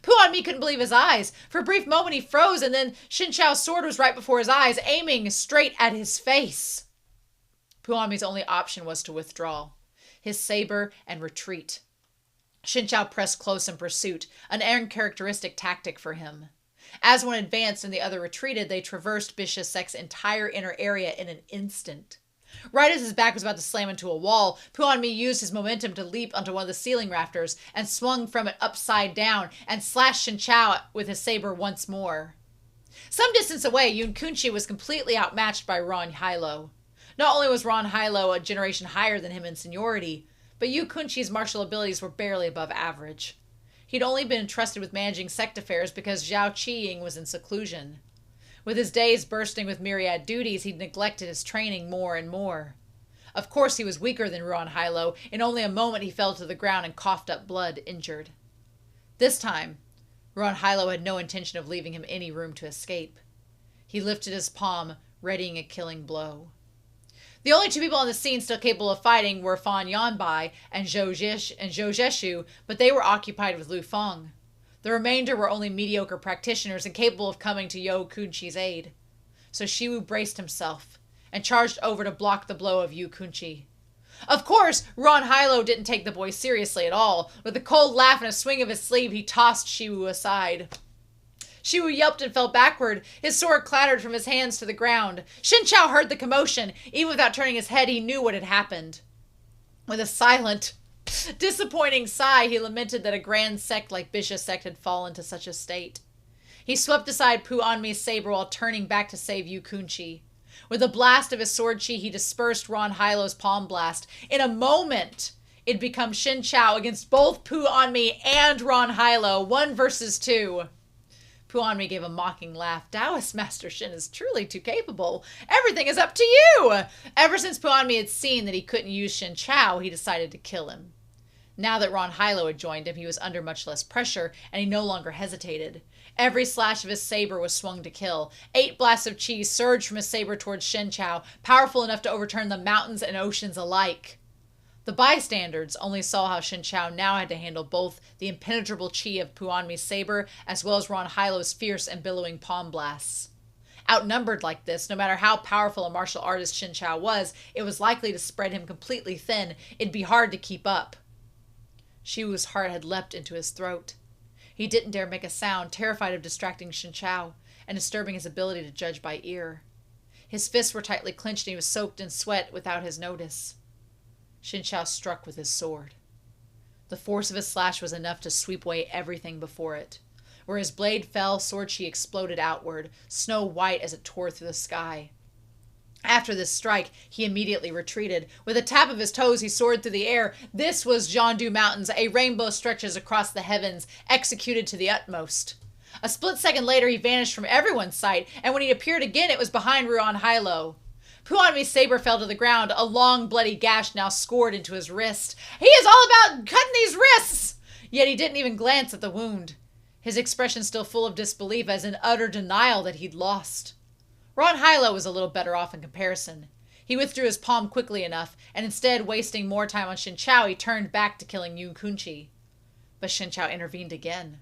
Puanmi couldn't believe his eyes. For a brief moment he froze, and then Shen Qiao's sword was right before his eyes, aiming straight at his face. Puanmi's only option was to withdraw his saber and retreat. Shen Qiao pressed close in pursuit, an uncharacteristic tactic for him. As one advanced and the other retreated, they traversed Bixia Sect's entire inner area in an instant. Right as his back was about to slam into a wall, Puanmi used his momentum to leap onto one of the ceiling rafters and swung from it upside down and slashed Shen Qiao with his saber once more. Some distance away, Kunye was completely outmatched by Ron Hilo. Not only was Ron Hilo a generation higher than him in seniority, but Kunye's martial abilities were barely above average. He'd only been entrusted with managing sect affairs because Zhao Qiying was in seclusion. With his days bursting with myriad duties, he'd neglected his training more and more. Of course he was weaker than Ruan Hilo. In only a moment he fell to the ground and coughed up blood, injured. This time, Ruan Hilo had no intention of leaving him any room to escape. He lifted his palm, readying a killing blow. The only two people on the scene still capable of fighting were Fan Yanbai and Zhou Zheshu, but they were occupied with Lu Feng. The remainder were only mediocre practitioners and capable of coming to Yu Kunqi's aid. So Shiwu braced himself and charged over to block the blow of Yu Kunqi. Of course, Ruan Hilo didn't take the boy seriously at all. With a cold laugh and a swing of his sleeve, he tossed Shiwu aside. Shiwu yelped and fell backward. His sword clattered from his hands to the ground. Shen Qiao heard the commotion. Even without turning his head, he knew what had happened. With a silent, disappointing sigh, he lamented that a grand sect like Bixia Sect had fallen to such a state. He swept aside Pu Anmi's saber while turning back to save Yu Kunqi. With a blast of his sword chi, he dispersed Ruan Hilo's palm blast. In a moment, it had become Shen Qiao against both Pu Anmi and Ruan Hilo, 1 versus 2. Pu Anmi gave a mocking laugh. Taoist Master Shen is truly too capable. Everything is up to you! Ever since Pu Anmi had seen that he couldn't use Shen Qiao, he decided to kill him. Now that Ruan Hilo had joined him, he was under much less pressure, and he no longer hesitated. Every slash of his saber was swung to kill. 8 blasts of chi surged from his saber towards Shen Qiao, powerful enough to overturn the mountains and oceans alike. The bystanders only saw how Shen Qiao now had to handle both the impenetrable chi of Pu Anmi's saber as well as Ruan Hilo's fierce and billowing palm blasts. Outnumbered like this, no matter how powerful a martial artist Shen Qiao was, it was likely to spread him completely thin. It'd be hard to keep up. Shiwu's heart had leapt into his throat. He didn't dare make a sound, terrified of distracting Shen Qiao and disturbing his ability to judge by ear. His fists were tightly clenched and he was soaked in sweat without his notice. Shen Qiao struck with his sword. The force of his slash was enough to sweep away everything before it. Where his blade fell, sword chi exploded outward, snow white as it tore through the sky. After this strike, he immediately retreated. With a tap of his toes, he soared through the air. This was Jiandu Mountains. A rainbow stretches across the heavens, executed to the utmost. A split second later, he vanished from everyone's sight, and when he appeared again, it was behind Ruan Hilo. Pu Anmi's saber fell to the ground, a long, bloody gash now scored into his wrist. He is all about cutting these wrists! Yet he didn't even glance at the wound. His expression still full of disbelief, as in utter denial that he'd lost. Ruan Hilo was a little better off in comparison. He withdrew his palm quickly enough, and instead, wasting more time on Shen Qiao, he turned back to killing Yu Kunqi. But Shen Qiao intervened again.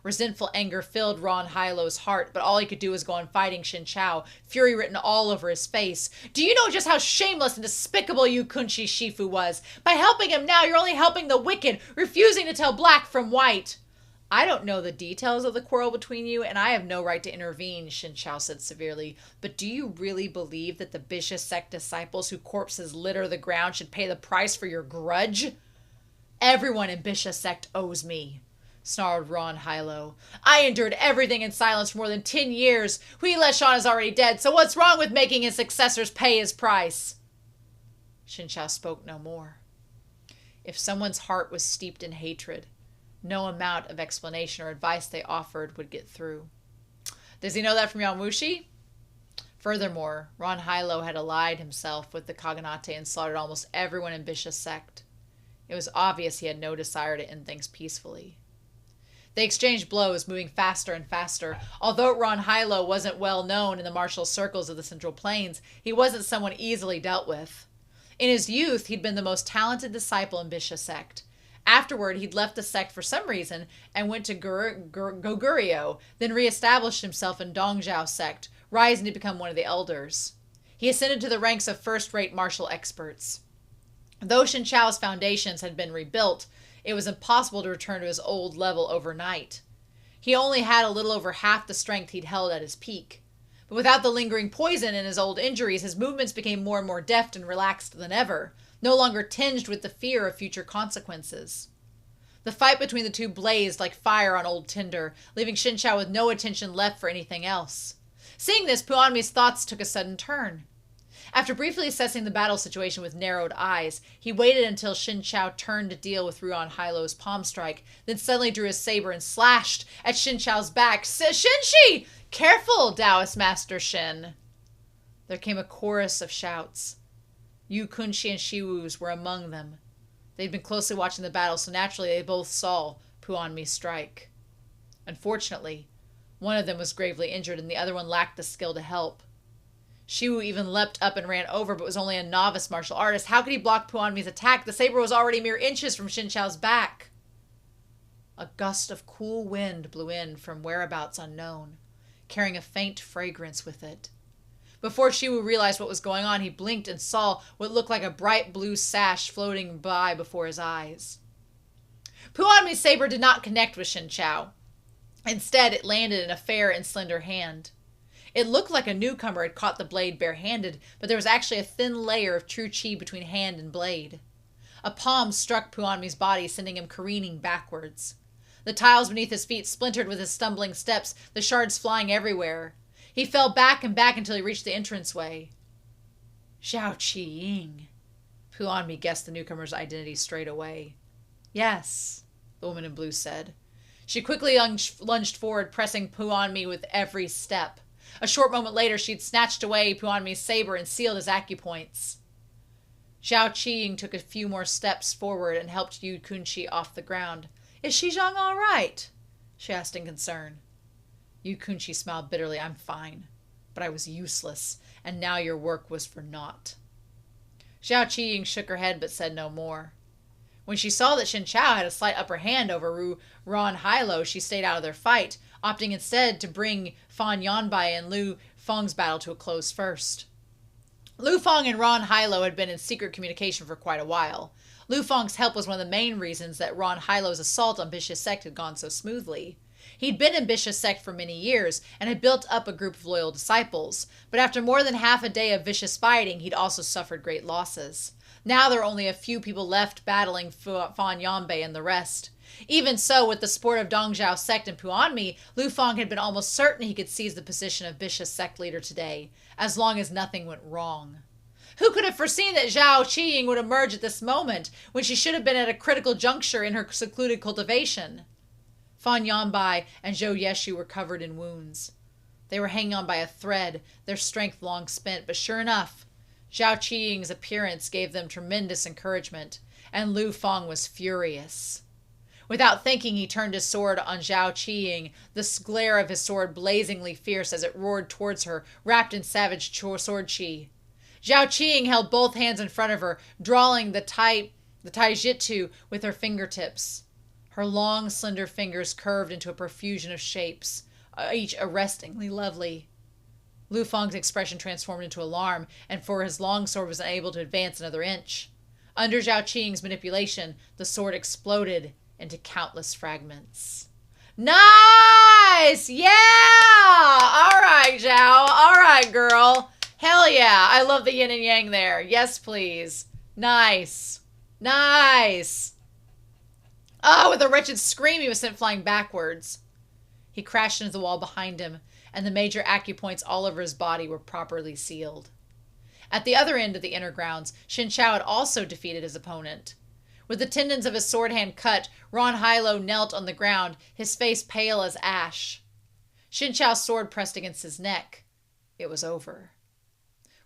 Resentful anger filled Ruan Hilo's heart, but all he could do was go on fighting Shen Qiao, fury written all over his face. Do you know just how shameless and despicable Yu Kunqi's Shifu was? By helping him now, you're only helping the wicked, refusing to tell black from white. I don't know the details of the quarrel between you, and I have no right to intervene, Shen Qiao said severely. But do you really believe that the Bixia Sect disciples who corpses litter the ground should pay the price for your grudge? Everyone in Bixia Sect owes me, snarled Ruan Hilo. I endured everything in silence for more than 10 years. Hui Leshan is already dead, so what's wrong with making his successors pay his price? Shen Qiao spoke no more. If someone's heart was steeped in hatred, no amount of explanation or advice they offered would get through. Does he know that from Yang Wuxi? Furthermore, Ruan Hilo had allied himself with the Khaganate and slaughtered almost everyone in Bixia Sect. It was obvious he had no desire to end things peacefully. They exchanged blows, moving faster and faster. Although Ruan Hilo wasn't well known in the martial circles of the Central Plains, he wasn't someone easily dealt with. In his youth, he'd been the most talented disciple in Bixia Sect. Afterward, he'd left the sect for some reason and went to Goguryeo, then reestablished himself in Dongzhao sect, rising to become one of the elders. He ascended to the ranks of first-rate martial experts. Though Shen Qiao's foundations had been rebuilt, it was impossible to return to his old level overnight. He only had a little over half the strength he'd held at his peak. But without the lingering poison and his old injuries, his movements became more and more deft and relaxed than ever, no longer tinged with the fear of future consequences. The fight between the two blazed like fire on old tinder, leaving Shen Qiao with no attention left for anything else. Seeing this, Pu Anmi's thoughts took a sudden turn. After briefly assessing the battle situation with narrowed eyes, he waited until Shen Qiao turned to deal with Ruan Hilo's palm strike, then suddenly drew his saber and slashed at Shen Qiao's back. Shenshi! Careful, Taoist Master Shen! There came a chorus of shouts. Yu Kunye and Shiwu's were among them. They'd been closely watching the battle, so naturally they both saw Puanmi strike. Unfortunately, one of them was gravely injured and the other one lacked the skill to help. Shiwu even leapt up and ran over, but was only a novice martial artist. How could he block Puanmi's attack? The saber was already mere inches from Shen Qiao's back. A gust of cool wind blew in from whereabouts unknown, carrying a faint fragrance with it. Before Shiwu realized what was going on, he blinked and saw what looked like a bright blue sash floating by before his eyes. Puanmi's saber did not connect with Shen Qiao. Instead, it landed in a fair and slender hand. It looked like a newcomer had caught the blade barehanded, but there was actually a thin layer of true chi between hand and blade. A palm struck Puanmi's body, sending him careening backwards. The tiles beneath his feet splintered with his stumbling steps, the shards flying everywhere. He fell back and back until he reached the entranceway. Zhao Qiying. Puanmi guessed the newcomer's identity straight away. Yes, the woman in blue said. She quickly lunged forward, pressing Puanmi with every step. A short moment later, she'd snatched away Puanmi's saber and sealed his acupoints. Zhao Qiying took a few more steps forward and helped Yu Kunye off the ground. Is Xizhang all right? She asked in concern. Yu Kunye smiled bitterly. I'm fine, but I was useless, and now your work was for naught. Zhao Qiying shook her head but said no more. When she saw that Shen Qiao had a slight upper hand over Ron Hilo, she stayed out of their fight, opting instead to bring Fan Yanbai and Lu Feng's battle to a close first. Lu Feng and Ron Hilo had been in secret communication for quite a while. Lu Feng's help was one of the main reasons that Ron Hilo's assault on Bixia Sect had gone so smoothly. He'd been in Bixia Sect for many years and had built up a group of loyal disciples, but after more than half a day of vicious fighting, he'd also suffered great losses. Now there were only a few people left battling Fan Yanbai and the rest. Even so, with the support of Dongzhao Sect and Puanmi, Lu Feng had been almost certain he could seize the position of Bixia Sect leader today, as long as nothing went wrong. Who could have foreseen that Zhao Qiying would emerge at this moment, when she should have been at a critical juncture in her secluded cultivation? Fan Yanbai and Zhou Yeshu were covered in wounds. They were hanging on by a thread, their strength long spent, but sure enough, Zhao Qiying's appearance gave them tremendous encouragement, and Lu Feng was furious. Without thinking, he turned his sword on Zhao Qiying, the glare of his sword blazingly fierce as it roared towards her, wrapped in savage sword chi. Zhao Qiying held both hands in front of her, drawing the tai jitsu with her fingertips. Her long, slender fingers curved into a profusion of shapes, each arrestingly lovely. Lu Feng's expression transformed into alarm, and for his long sword was unable to advance another inch. Under Zhao Qiying's manipulation, the sword exploded into countless fragments. Nice! Yeah! All right, Zhao. All right, girl. Hell yeah. I love the yin and yang there. Yes, please. Nice. Nice. Oh, with a wretched scream, he was sent flying backwards. He crashed into the wall behind him, and the major acupoints all over his body were properly sealed. At the other end of the inner grounds, Shen Qiao had also defeated his opponent. With the tendons of his sword hand cut, Ron Hilo knelt on the ground, his face pale as ash. Shen Qiao's sword pressed against his neck. It was over.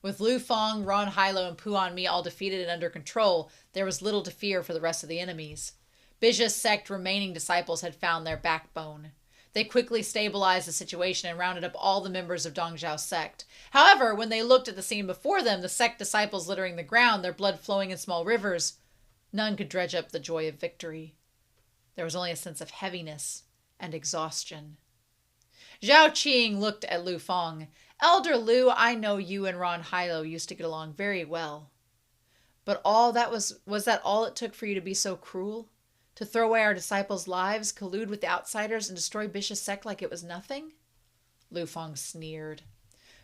With Lu Feng, Ron Hilo, and Puanmi all defeated and under control, there was little to fear for the rest of the enemies. Bixia Sect remaining disciples had found their backbone. They quickly stabilized the situation and rounded up all the members of Dongzhao Sect. However, when they looked at the scene before them, the sect disciples littering the ground, their blood flowing in small rivers, none could dredge up the joy of victory. There was only a sense of heaviness and exhaustion. Zhao Qiying looked at Lu Feng. Elder Lu, I know you and Ron Hilo used to get along very well. But was that all it took for you to be so cruel? To throw away our disciples' lives, collude with the outsiders, and destroy Bixia Sect like it was nothing? Lu Feng sneered.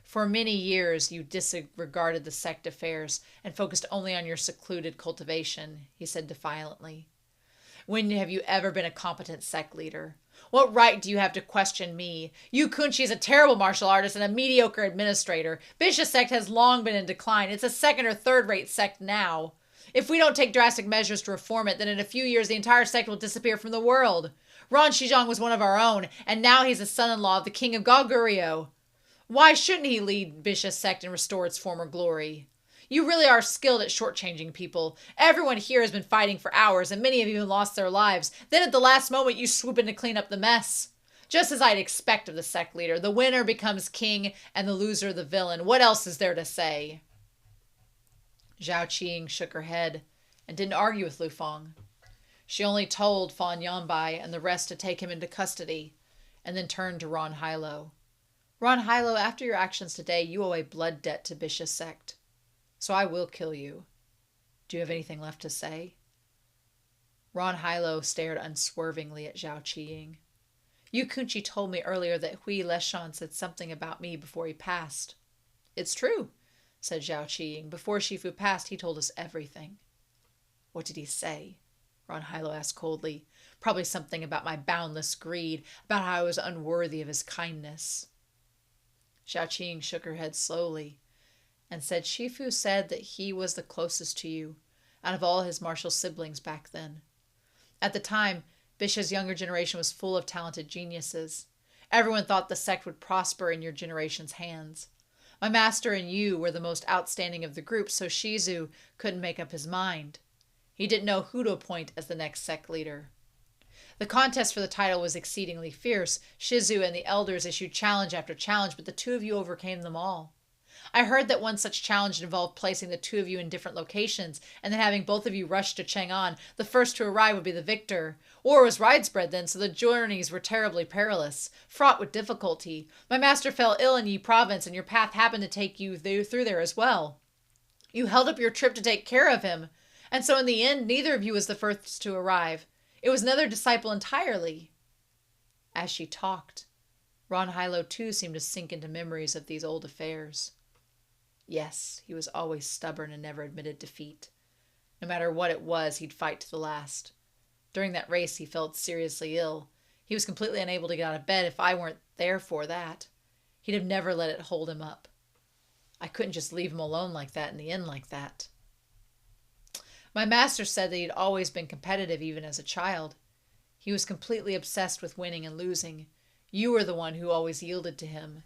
For many years you disregarded the sect affairs and focused only on your secluded cultivation, he said defiantly. When have you ever been a competent sect leader? What right do you have to question me? Yu Kunye is a terrible martial artist and a mediocre administrator. Bixia Sect has long been in decline. It's a second or third-rate sect now. If we don't take drastic measures to reform it, then in a few years the entire sect will disappear from the world. Ron Xizhang was one of our own, and now he's the son-in-law of the king of Goguryeo. Why shouldn't he lead Bixia Sect and restore its former glory? You really are skilled at shortchanging people. Everyone here has been fighting for hours, and many have even lost their lives. Then at the last moment, you swoop in to clean up the mess. Just as I'd expect of the sect leader, the winner becomes king and the loser the villain. What else is there to say? Zhao Qing shook her head and didn't argue with Lu Feng. She only told Fan Yanbai and the rest to take him into custody, and then turned to Ron Hilo. Ron Hilo, after your actions today, you owe a blood debt to Bixia Sect. So I will kill you. Do you have anything left to say? Ron Hilo stared unswervingly at Zhao Qiying. Yu Kunye told me earlier that Hui Leshan said something about me before he passed. It's true, said Zhao Qiying. Before Shifu passed, he told us everything. What did he say? Ron Hilo asked coldly. Probably something about my boundless greed, about how I was unworthy of his kindness. Zhao Qiying shook her head slowly and said Shifu said that he was the closest to you out of all his martial siblings back then. At the time, Bisha's younger generation was full of talented geniuses. Everyone thought the sect would prosper in your generation's hands. My master and you were the most outstanding of the group, so Shizu couldn't make up his mind. He didn't know who to appoint as the next sect leader. The contest for the title was exceedingly fierce. Shizu and the elders issued challenge after challenge, but the two of you overcame them all. I heard that one such challenge involved placing the two of you in different locations, and then having both of you rush to Chang'an. The first to arrive would be the victor. War was widespread then, so the journeys were terribly perilous, fraught with difficulty. My master fell ill in Yi province, and your path happened to take you through there as well. You held up your trip to take care of him, and so in the end, neither of you was the first to arrive. It was another disciple entirely. As she talked, Ron Hilo too seemed to sink into memories of these old affairs. Yes, he was always stubborn and never admitted defeat. No matter what it was, he'd fight to the last. During that race, he felt seriously ill. He was completely unable to get out of bed if I weren't there for that. He'd have never let it hold him up. I couldn't just leave him alone like that in the inn like that. My master said that he'd always been competitive even as a child. He was completely obsessed with winning and losing. You were the one who always yielded to him.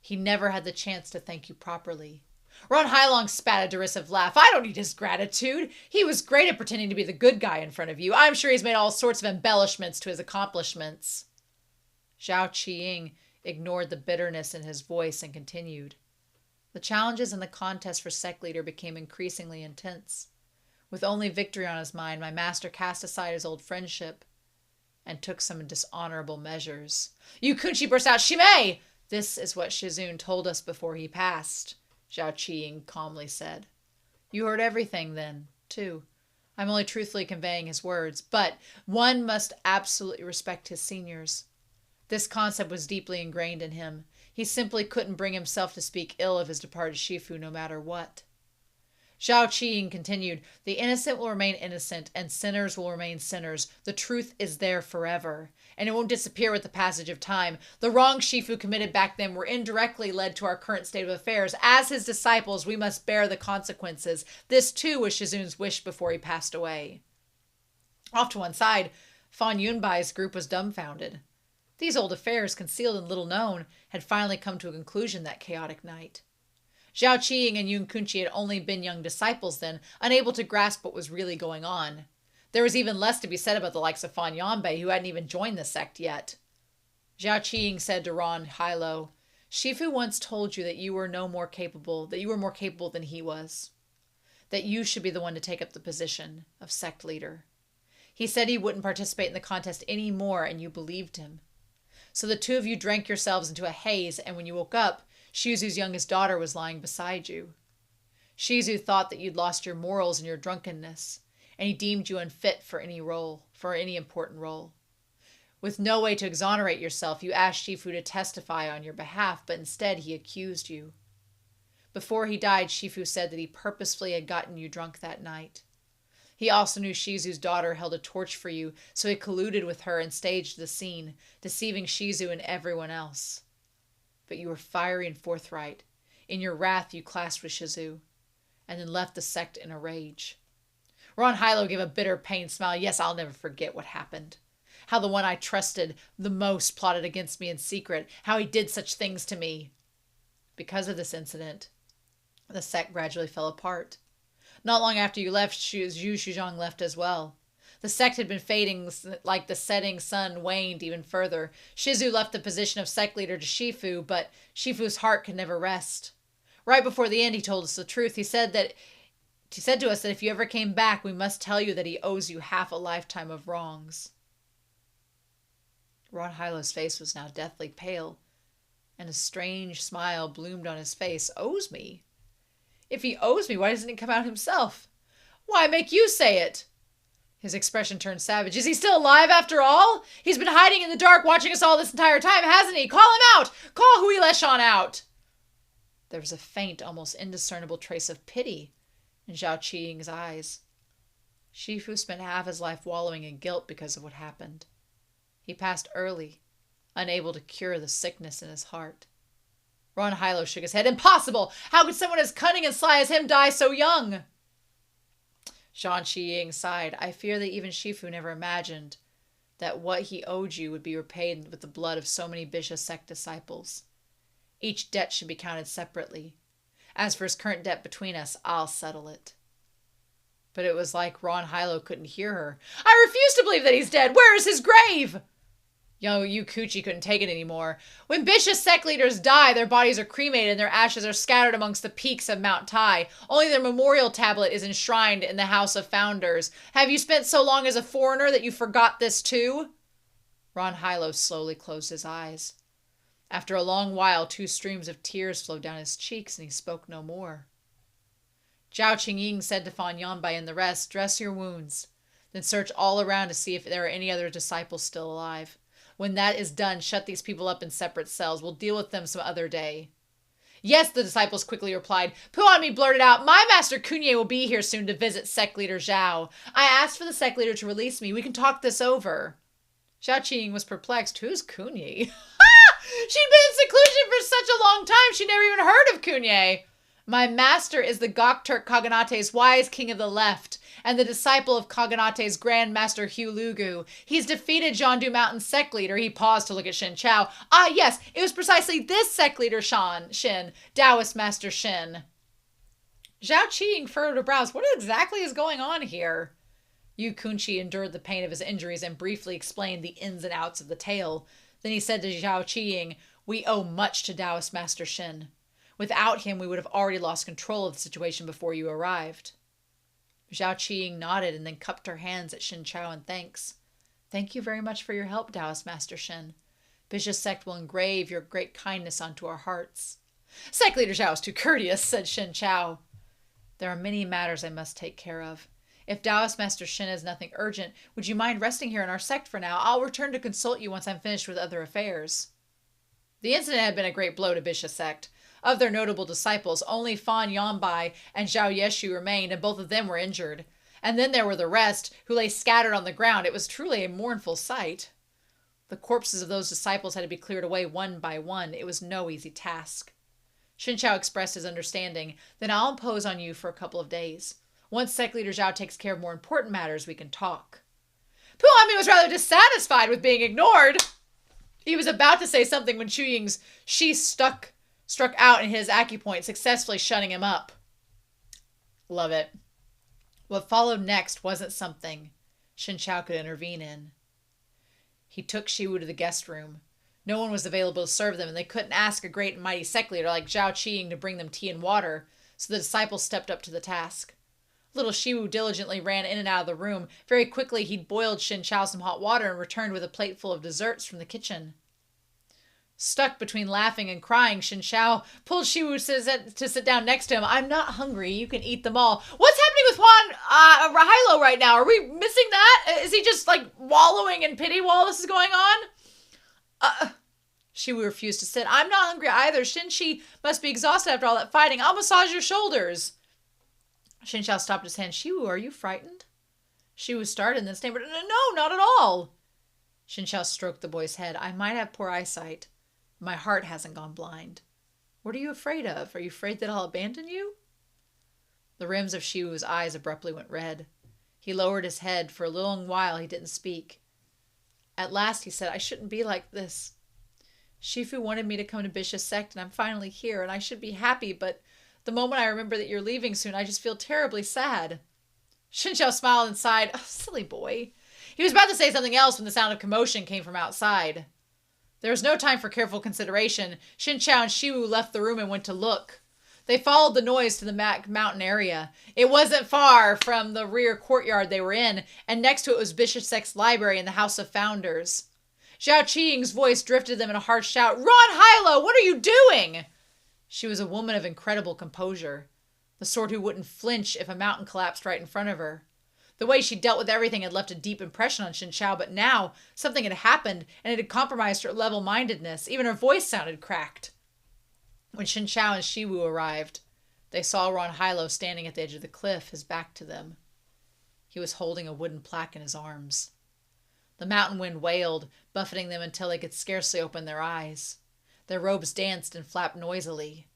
He never had the chance to thank you properly. Ron Hailong spat a derisive laugh. I don't need his gratitude. He was great at pretending to be the good guy in front of you. I'm sure he's made all sorts of embellishments to his accomplishments. Zhao Qiying ignored the bitterness in his voice and continued. The challenges in the contest for sect leader became increasingly intense. With only victory on his mind, my master cast aside his old friendship and took some dishonorable measures. Yu Kunye burst out, Shimei! This is what Shizun told us before he passed, Zhao Qiying calmly said. You heard everything then, too. I'm only truthfully conveying his words, but one must absolutely respect his seniors. This concept was deeply ingrained in him. He simply couldn't bring himself to speak ill of his departed Shifu no matter what. Zhao Qiying continued, the innocent will remain innocent and sinners will remain sinners. The truth is there forever, and it won't disappear with the passage of time. The wrongs Shifu committed back then were indirectly led to our current state of affairs. As his disciples, we must bear the consequences. This too was Shizun's wish before he passed away. Off to one side, Fan Yunbai's group was dumbfounded. These old affairs, concealed and little known, had finally come to a conclusion that chaotic night. Zhao Qiying and Yu Kunye had only been young disciples then, unable to grasp what was really going on. There was even less to be said about the likes of Fan Yanbei, who hadn't even joined the sect yet. Zhao Qiying said to Ron Hilo, Shifu once told you that you were more capable than he was. That you should be the one to take up the position of sect leader. He said he wouldn't participate in the contest anymore, and you believed him. So the two of you drank yourselves into a haze, and when you woke up, Shizu's youngest daughter was lying beside you. Shizu thought that you'd lost your morals in your drunkenness, and he deemed you unfit for any important role. With no way to exonerate yourself, you asked Shifu to testify on your behalf, but instead he accused you. Before he died, Shifu said that he purposefully had gotten you drunk that night. He also knew Shizu's daughter held a torch for you, so he colluded with her and staged the scene, deceiving Shizu and everyone else. But you were fiery and forthright. In your wrath, you clashed with Shizu, and then left the sect in a rage. Ron Hilo gave a bitter, pained smile. Yes, I'll never forget what happened. How the one I trusted the most plotted against me in secret. How he did such things to me. Because of this incident, The sect gradually fell apart. Not long after you left, Zhu Shuzhong left as well. The sect had been fading like the setting sun waned even further. Shizu left the position of sect leader to Shifu, but Shifu's heart could never rest. Right before the end, he told us the truth. He said to us that if you ever came back, we must tell you that he owes you half a lifetime of wrongs. Ron Hylo's face was now deathly pale, and a strange smile bloomed on his face. Owes me? If he owes me, why doesn't he come out himself? Why make you say it? His expression turned savage. Is he still alive after all? He's been hiding in the dark watching us all this entire time, hasn't he? Call him out! Call Hui Leshon out! There was a faint, almost indiscernible trace of pity in Zhao Qiying's eyes. Shifu spent half his life wallowing in guilt because of what happened. He passed early, unable to cure the sickness in his heart. Ron Hylo shook his head. Impossible! How could someone as cunning and sly as him die so young? Zhao Qiying sighed. I fear that even Shifu never imagined that what he owed you would be repaid with the blood of so many Bixia Sect disciples. Each debt should be counted separately. As for his current debt between us, I'll settle it. But it was like Ron Hylo couldn't hear her. I refuse to believe that he's dead. Where is his grave? Yu Kuchi couldn't take it anymore. When Bixia sect leaders die, their bodies are cremated and their ashes are scattered amongst the peaks of Mount Tai. Only their memorial tablet is enshrined in the House of Founders. Have you spent so long as a foreigner that you forgot this too? Ron Hylo slowly closed his eyes. After a long while, 2 streams of tears flowed down his cheeks and he spoke no more. Zhao Qingying said to Fan Yanbai and the rest, dress your wounds, then search all around to see if there are any other disciples still alive. When that is done, shut these people up in separate cells. We'll deal with them some other day. Yes, the disciples quickly replied. Puanmi blurted out, my master Kunye will be here soon to visit sect leader Zhao. I asked for the sect leader to release me. We can talk this over. Zhao Qiying was perplexed. Who's Kunye? She'd been in seclusion for such a long time, she never even heard of Kunye. My master is the Gokturk Kaganate's wise king of the left, and the disciple of Kaganate's Grand Master Hu Lugu. He's defeated Zhangdu Mountain's sect leader. He paused to look at Shen Qiao. Ah, yes, it was precisely this sect leader, Shen, Taoist Master Shen. Zhao Qiying furrowed her brows. What exactly is going on here? Yu Kunchi endured the pain of his injuries and briefly explained the ins and outs of the tale. Then he said to Zhao Qiying, we owe much to Taoist Master Shen. Without him, we would have already lost control of the situation before you arrived. Zhao Qiying nodded and then cupped her hands at Shen Qiao in thanks. Thank you very much for your help, Taoist Master Shen. Bixia Sect will engrave your great kindness onto our hearts. Sect leader Zhao is too courteous, said Shen Qiao. There are many matters I must take care of. If Taoist Master Shen has nothing urgent, would you mind resting here in our sect for now? I'll return to consult you once I'm finished with other affairs. The incident had been a great blow to Bixia Sect. Of their notable disciples, only Fan Yanbai and Zhao Yeshu remained, and both of them were injured. And then there were the rest, who lay scattered on the ground. It was truly a mournful sight. The corpses of those disciples had to be cleared away one by one. It was no easy task. Shen Qiao expressed his understanding. Then I'll impose on you for a couple of days. Once sect leader Zhao takes care of more important matters, we can talk. Puanmi was rather dissatisfied with being ignored. He was about to say something when Chu Ying's she struck out in his acupoint, successfully shutting him up. Love it. What followed next wasn't something Shen Qiao could intervene in. He took Shiwu to the guest room. No one was available to serve them, and they couldn't ask a great and mighty sect leader like Zhao Qiying to bring them tea and water, so the disciples stepped up to the task. Little Shiwu diligently ran in and out of the room. Very quickly, he'd boiled Shen Qiao some hot water and returned with a plate full of desserts from the kitchen. Stuck between laughing and crying, Shen Qiao pulled Shiwu to sit down next to him. I'm not hungry. You can eat them all. What's happening with Juan Rahilo right now? Are we missing that? Is he just, like, wallowing in pity while this is going on? Shiwu refused to sit. I'm not hungry either. Shin-Chi must be exhausted after all that fighting. I'll massage your shoulders. Shen Qiao stopped his hand. Shiwu, are you frightened? Shiwu started and then stammered, No, not at all. Shen Qiao stroked the boy's head. I might have poor eyesight. My heart hasn't gone blind. What are you afraid of? Are you afraid that I'll abandon you? The rims of Shiwu's eyes abruptly went red. He lowered his head. For a long while he didn't speak. At last he said, I shouldn't be like this. Shifu wanted me to come to Bixia Sect, and I'm finally here, and I should be happy, but The moment I remember that you're leaving soon, I just feel terribly sad. Shen Qiao smiled and sighed. Oh, silly boy. He was about to say something else when the sound of commotion came from outside. There was no time for careful consideration. Shen Qiao and Shiwu left the room and went to look. They followed the noise to the mountain area. It wasn't far from the rear courtyard they were in, and next to it was Bixia Sect's library and the House of Founders. Zhao Qiying's voice drifted them in a harsh shout. Ron Hilo, what are you doing? She was a woman of incredible composure, the sort who wouldn't flinch if a mountain collapsed right in front of her. The way she dealt with everything had left a deep impression on Shen Qiao, but now something had happened and it had compromised her level-mindedness. Even her voice sounded cracked. When Shen Qiao and Shiwu arrived, they saw Ron Hilo standing at the edge of the cliff, his back to them. He was holding a wooden plaque in his arms. The mountain wind wailed, buffeting them until they could scarcely open their eyes. Their robes danced and flapped noisily.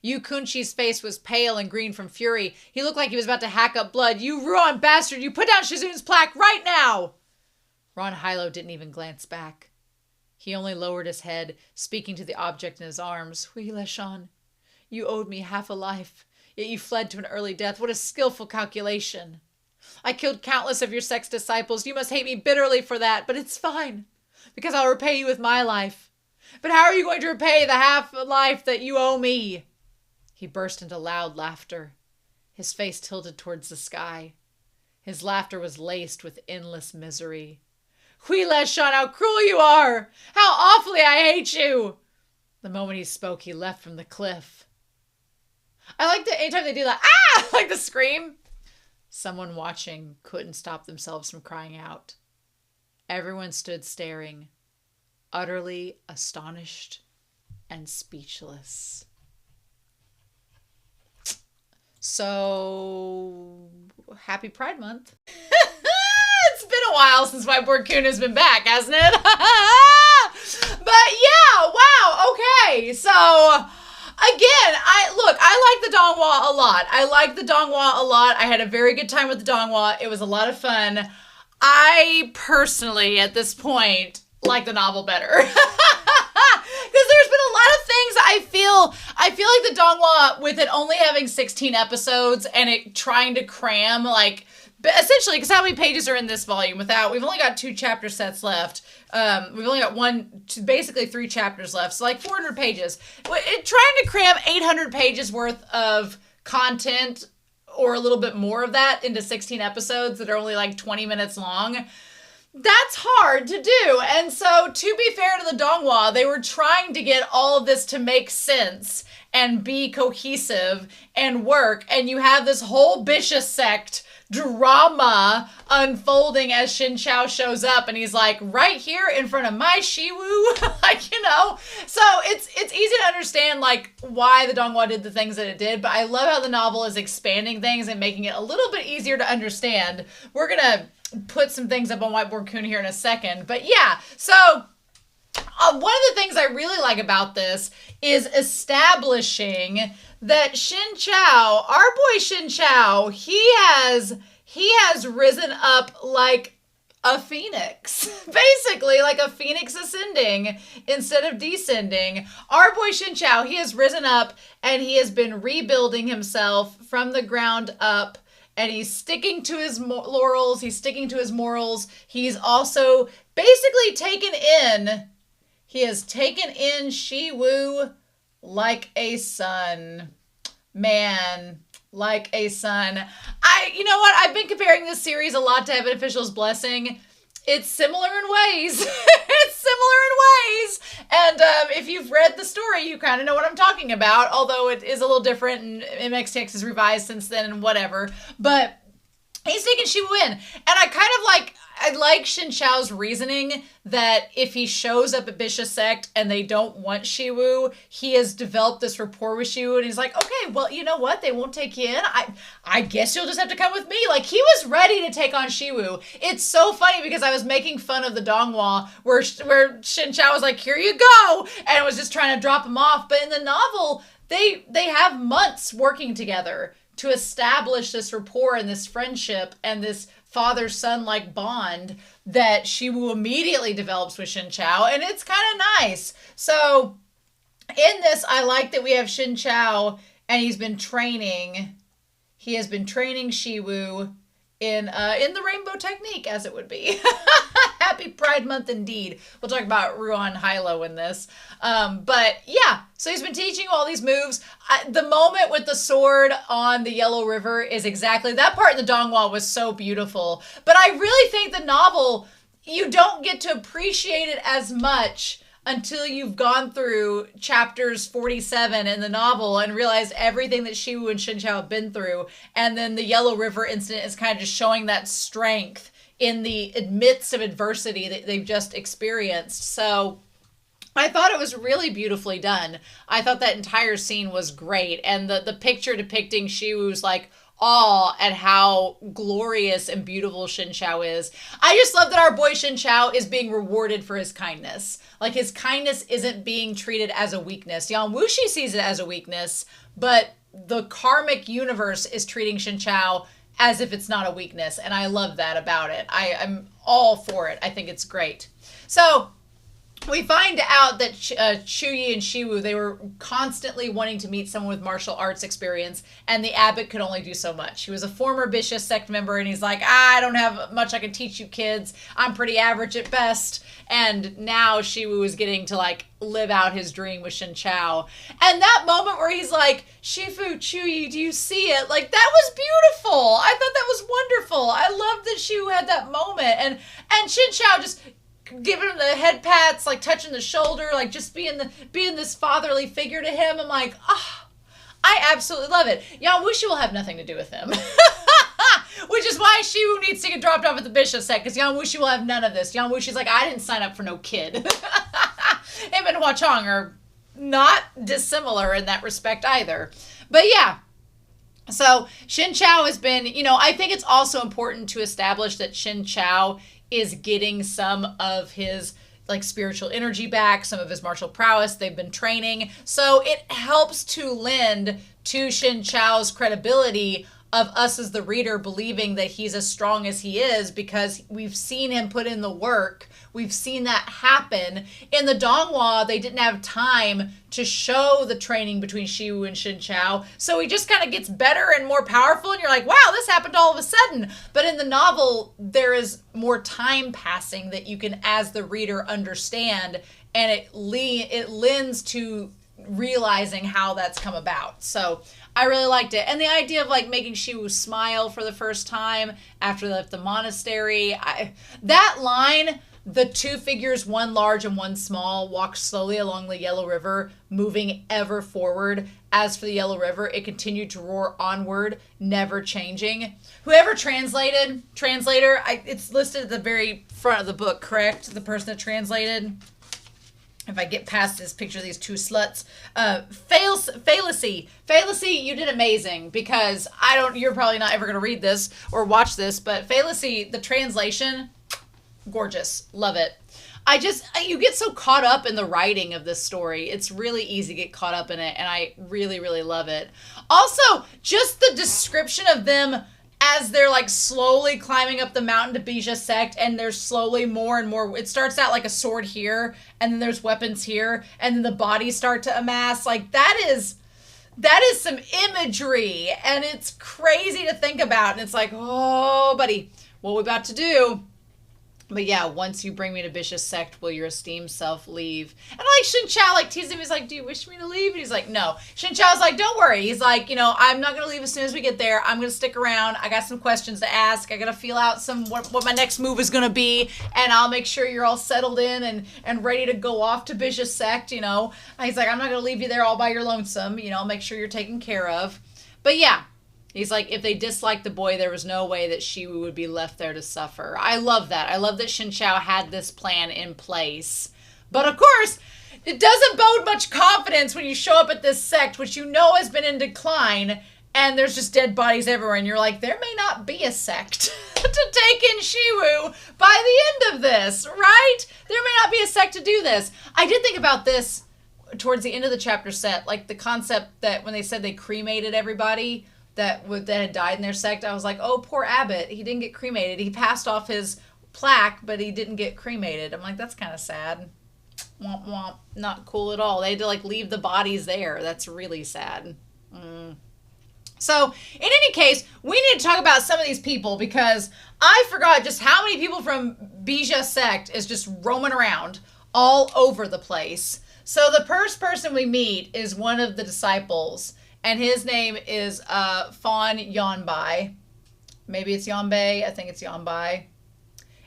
Yu Kunchi's face was pale and green from fury. He looked like he was about to hack up blood. You Ruan bastard! You put down Shizun's plaque right now! Ron Hilo didn't even glance back. He only lowered his head, speaking to the object in his arms. Hui Leshan, you owed me half a life, yet you fled to an early death. What a skillful calculation. I killed countless of your sect's disciples. You must hate me bitterly for that, but it's fine, because I'll repay you with my life. But how are you going to repay the half life that you owe me? He burst into loud laughter. His face tilted towards the sky. His laughter was laced with endless misery. Hui Leshan, how cruel you are! How awfully I hate you! The moment he spoke, he leapt from the cliff. I like that anytime they do that, like the scream. Someone watching couldn't stop themselves from crying out. Everyone stood staring, utterly astonished and speechless. So, happy Pride Month. It's been a while since Whiteboard Kun has been back, hasn't it? But yeah, wow, okay. So, again, I like the Donghua a lot. I like the Donghua a lot. I had a very good time with the Donghua. It was a lot of fun. I personally, at this point, like the novel better. Because there's been a lot of things I feel like the Donghua, with it only having 16 episodes and it trying to cram, like, essentially, because how many pages are in this volume we've only got 2 chapter sets left. We've only got basically 3 chapters left. So like 400 pages. Trying to cram 800 pages worth of content or a little bit more of that into 16 episodes that are only like 20 minutes long. That's hard to do. And so, to be fair to the Donghua, they were trying to get all of this to make sense and be cohesive and work. And you have this whole Bixia Sect drama unfolding as Shen Qiao shows up and he's like, right here in front of my Shiwu. Like, you know, so it's easy to understand like why the Donghua did the things that it did, but I love how the novel is expanding things and making it a little bit easier to understand. We're gonna put some things up on Whiteboard Kun here in a second, but yeah, so one of the things I really like about this is establishing that Shen Qiao, our boy Shen Qiao, he has risen up like a phoenix. Basically, like a phoenix ascending instead of descending. Our boy Shen Qiao, he has risen up and he has been rebuilding himself from the ground up. And he's sticking to his laurels. He's sticking to his morals. He's also basically he has taken in Shiwu like a son. Man, like a son. You know what? I've been comparing this series a lot to Heaven Official's Blessing. It's similar in ways. It's similar in ways. And if you've read the story, you kind of know what I'm talking about. Although it is a little different and MXTX is revised since then and whatever. But he's taking Shiwu in. And I like Shen Qiao's reasoning that if he shows up at Bixia Sect and they don't want Shiwu, he has developed this rapport with Shiwu and he's like, okay, well, you know what? They won't take you in. I guess you'll just have to come with me. Like, he was ready to take on Shiwu. It's so funny because I was making fun of the Donghua where Shen Qiao was like, here you go, and was just trying to drop him off. But in the novel, they have months working together to establish this rapport and this friendship and this father-son-like bond that Shiwu immediately develops with Shen Qiao, and it's kind of nice. So in this, I like that we have Shen Qiao and he's been training. He has been training Shiwu in the rainbow technique, as it would be. Happy Pride Month indeed. We'll talk about Ruan Hilo in this. But yeah, so he's been teaching all these moves. The moment with the sword on the Yellow River is exactly, that part in the Donghua was so beautiful. But I really think the novel, you don't get to appreciate it as much until you've gone through chapters 47 in the novel and realized everything that Shiwu and Shen Qiao have been through. And then the Yellow River incident is kind of just showing that strength in the midst of adversity that they've just experienced. So I thought it was really beautifully done. I thought that entire scene was great. And the picture depicting Shiwu's like awe at how glorious and beautiful Shen Qiao is. I just love that our boy Shen Qiao is being rewarded for his kindness. Like, his kindness isn't being treated as a weakness. Yang Wuxi sees it as a weakness, but the karmic universe is treating Shen Qiao as if it's not a weakness. And I love that about it. I'm all for it. I think it's great. So we find out that Chuyi and Shiwu, they were constantly wanting to meet someone with martial arts experience, and the abbot could only do so much. He was a former Bixia Sect member, and he's like, I don't have much I can teach you kids. I'm pretty average at best. And now Shiwu is getting to, like, live out his dream with Shen Qiao. And that moment where he's like, Shifu, Chuyi, do you see it? Like, that was beautiful. I thought that was wonderful. I loved that Shiwu had that moment. And Shen Qiao just giving him the head pats, like touching the shoulder, like just being this fatherly figure to him. I'm like, I absolutely love it. Yang Wuxi will have nothing to do with him. Which is why Shiwu needs to get dropped off at the Bixia Sect, because Yang Wuxi will have none of this. Yang Wuxi's like, I didn't sign up for no kid. Him and Hua Chong are not dissimilar in that respect either. But yeah. So Shen Qiao has been, I think it's also important to establish that Shen Qiao is getting some of his like spiritual energy back, some of his martial prowess. They've been training. So it helps to lend to Shen Qiao's credibility of us as the reader believing that he's as strong as he is, because we've seen him put in the work. We've seen that happen. In the Donghua, they didn't have time to show the training between Shiwu and Shen Qiao. So he just kind of gets better and more powerful, and you're like, wow, this happened all of a sudden. But in the novel, there is more time passing that you can, as the reader, understand, and it lends to realizing how that's come about. So I really liked it. And the idea of like making Shiwu smile for the first time after they left the monastery, that line, the two figures, one large and one small, walked slowly along the Yellow River, moving ever forward. As for the Yellow River, it continued to roar onward, never changing. Whoever translator, it's listed at the very front of the book, correct? The person that translated. If I get past this picture of these two sluts, Felicy, you did amazing, because you're probably not ever going to read this or watch this, but Felicy, the translation, gorgeous. Love it. You get so caught up in the writing of this story. It's really easy to get caught up in it, and I really, really love it. Also, just the description of them as they're like slowly climbing up the mountain to Bixia Sect, and there's slowly more and more. It starts out like a sword here, and then there's weapons here, and then the bodies start to amass. Like, that is some imagery, and it's crazy to think about. And it's like, oh, buddy, what we about to do? But yeah, once you bring me to Bixia Sect, will your esteemed self leave? And like Shen Qiao like teased him. He's like, do you wish me to leave? And he's like, no. Shen Qiao's like, don't worry. He's like, I'm not going to leave as soon as we get there. I'm going to stick around. I got some questions to ask. I got to feel out what my next move is going to be. And I'll make sure you're all settled in and ready to go off to Bixia Sect, He's like, I'm not going to leave you there all by your lonesome. I'll make sure you're taken care of. But yeah. He's like, if they disliked the boy, there was no way that Shiwu would be left there to suffer. I love that. I love that Shen Qiao had this plan in place. But of course, it doesn't bode much confidence when you show up at this sect, which has been in decline, and there's just dead bodies everywhere. And you're like, there may not be a sect to take in Shiwu by the end of this, right? There may not be a sect to do this. I did think about this towards the end of the chapter set, like the concept that when they said they cremated everybody that had died in their sect, I was like, oh, poor abbot. He didn't get cremated. He passed off his plaque, but he didn't get cremated. I'm like, that's kind of sad. Womp womp. Not cool at all. They had to like leave the bodies there. That's really sad. So, in any case, we need to talk about some of these people because I forgot just how many people from Bixia Sect is just roaming around all over the place. So, the first person we meet is one of the disciples, and his name is Fawn Yanbai. Maybe it's Yanbei. I think it's Yanbai.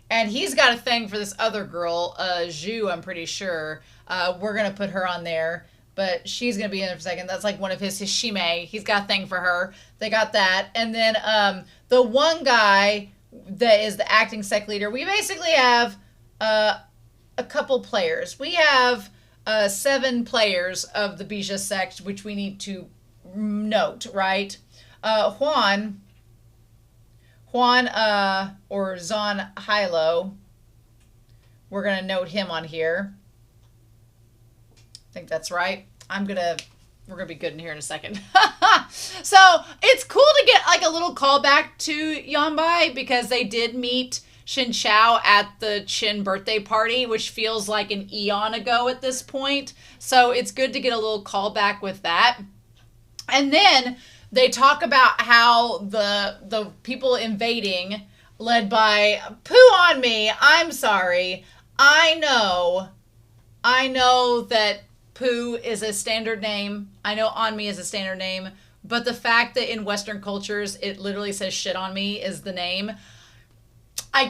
And he's got a thing for this other girl, Zhu, I'm pretty sure. We're going to put her on there. But she's going to be in there for a second. That's like one of his Hishime. He's got a thing for her. They got that. And then the one guy that is the acting sect leader, we basically have a couple players. We have 7 players of the Bixia Sect, which we need to note, right? Juan or Zon Hilo, we're going to note him on here. I think that's right. We're gonna be good in here in a second. So it's cool to get like a little callback to Yanbai because they did meet Shen Qiao at the Qin birthday party, which feels like an eon ago at this point. So it's good to get a little callback with that. And then they talk about how the people invading, led by Poo on me. I'm sorry. I know that Poo is a standard name. I know On Me is a standard name. But the fact that in Western cultures it literally says shit on me is the name, I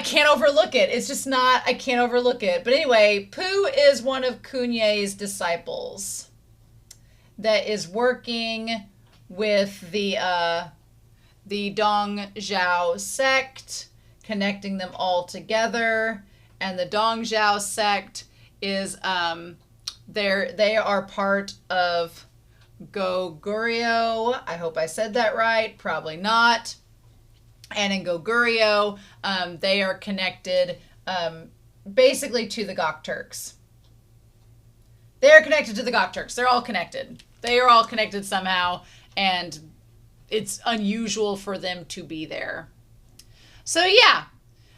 can't overlook it. It's just not, I can't overlook it. But anyway, Poo is one of Kunye's disciples that is working with the Dong Zhao sect, connecting them all together. And the Dong Zhao sect is they are part of Goguryeo. I hope I said that right. Probably not. And in Goguryeo, they are connected basically to the Gok Turks. They are connected to the Gok Turks. They're all connected. They are all connected somehow, and it's unusual for them to be there. So yeah.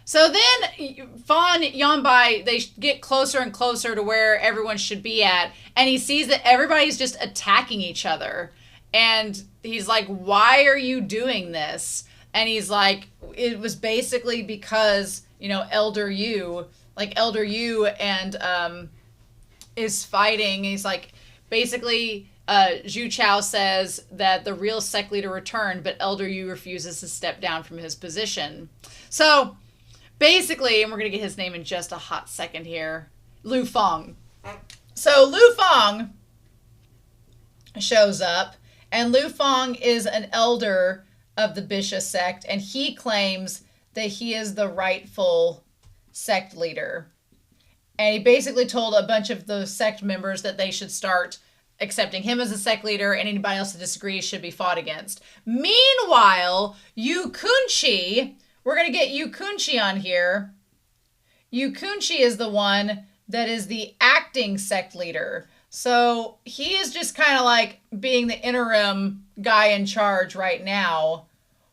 So then Fawn Yanbai, they get closer and closer to where everyone should be at. And he sees that everybody's just attacking each other. And he's like, why are you doing this? And he's like, it was basically because, Elder Yu and is fighting. He's like, basically, Zhu Qiao says that the real sect leader returned, but Elder Yu refuses to step down from his position. So basically, and we're going to get his name in just a hot second here, Lu Feng. So Lu Feng shows up, and Lu Feng is an elder of the Bixia sect, and he claims that he is the rightful sect leader. And he basically told a bunch of the sect members that they should start accepting him as a sect leader, and anybody else that disagrees should be fought against. Meanwhile, Yu Kunchi, we're going to get Yu Kunchi on here. Yu Kunchi is the one that is the acting sect leader. So he is just kind of like being the interim guy in charge right now,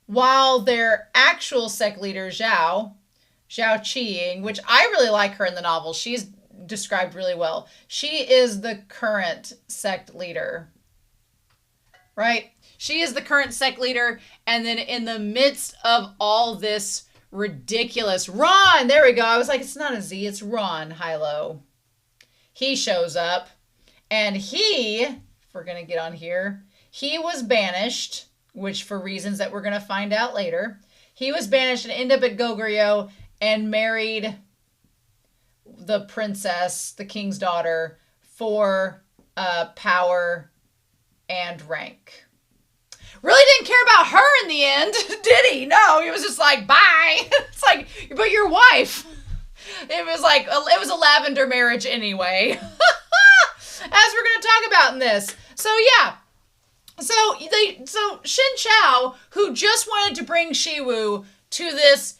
while their actual sect leader, Zhao Qiying, which I really like her in the novel. She's described really well. She is the current sect leader, right? She is the current sect leader. And then in the midst of all this ridiculous, Ron, there we go. I was like, it's not a Z, it's Ron Hilo. He shows up, and if we're going to get on here, he was banished, which for reasons that we're going to find out later. He was banished and ended up at Goguryeo and married the princess, the king's daughter, for power and rank. Really didn't care about her in the end, did he? No, he was just like, bye. It's like, but your wife. It was like, it was a lavender marriage anyway. As we're going to talk about in this. So yeah. So Shen Qiao, who just wanted to bring Shiwu to this,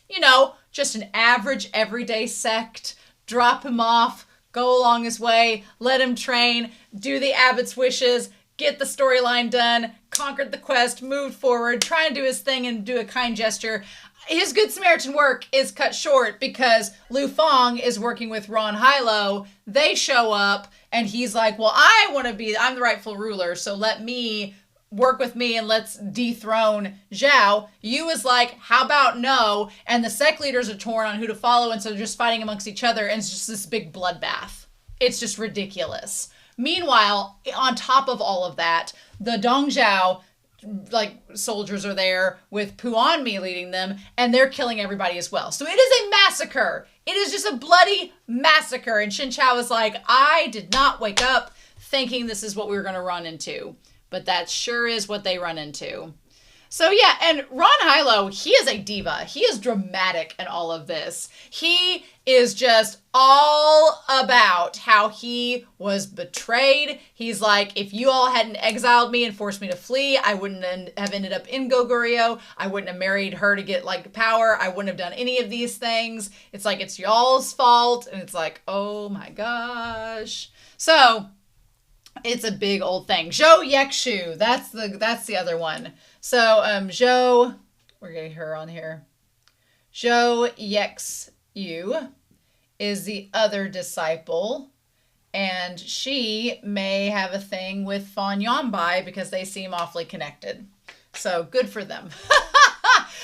just an average everyday sect, drop him off, go along his way, let him train, do the abbot's wishes, get the storyline done, conquered the quest, moved forward, try and do his thing and do a kind gesture. His Good Samaritan work is cut short because Lu Feng is working with Ron Hilo. They show up and he's like, well, I'm the rightful ruler, so let me work with me and let's dethrone Xiao. Yu is like, how about no? And the sect leaders are torn on who to follow, and so they're just fighting amongst each other, and it's just this big bloodbath. It's just ridiculous. Meanwhile, on top of all of that, the Dongzhao soldiers are there with Puanmi leading them, and they're killing everybody as well. So it is a massacre. It is just a bloody massacre. And Shen Qiao is like, I did not wake up thinking this is what we were going to run into. But that sure is what they run into. So yeah, and Ron Hilo, he is a diva. He is dramatic in all of this. He is just all about how he was betrayed. He's like, if you all hadn't exiled me and forced me to flee, I wouldn't have ended up in Goguryeo. I wouldn't have married her to get power. I wouldn't have done any of these things. It's like, it's y'all's fault. And it's like, oh my gosh. So it's a big old thing. Zhou Yekshu, that's the other one. So Zhou, we're getting her on here. Zhou Yekshu is the other disciple, and she may have a thing with Fan Yonbai because they seem awfully connected. So good for them.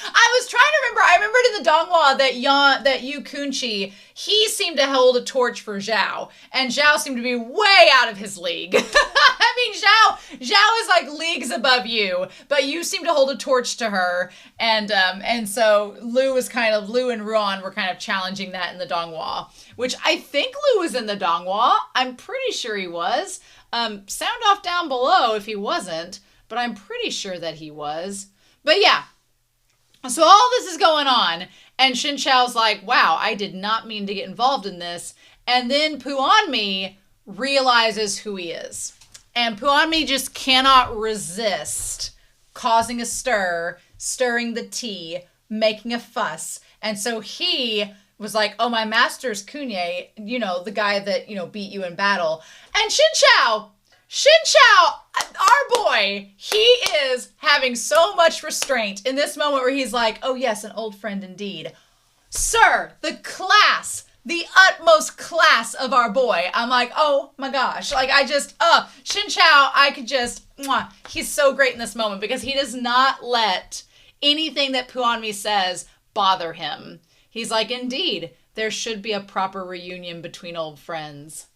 I was trying to remember. I remembered in the Donghua that Yu Kunchi, he seemed to hold a torch for Zhao, and Zhao seemed to be way out of his league. I mean, Zhao is like leagues above you, but you seem to hold a torch to her, and so Lu and Ruan were kind of challenging that in the Donghua, which I think Lu was in the Donghua. I'm pretty sure he was. Sound off down below if he wasn't, but I'm pretty sure that he was. But yeah. So all this is going on, and Shen Qiao's like, wow, I did not mean to get involved in this. And then Puanmi realizes who he is. And Puanmi just cannot resist causing a stir, stirring the tea, making a fuss. And so he was like, oh, my master's Kunye, the guy that, beat you in battle. And Shen Qiao, our boy, he is having so much restraint in this moment where he's like, oh yes, an old friend indeed. Sir, the utmost class of our boy. I'm like, oh my gosh. Shen Qiao, he's so great in this moment because he does not let anything that Puanmi says bother him. He's like, indeed, there should be a proper reunion between old friends.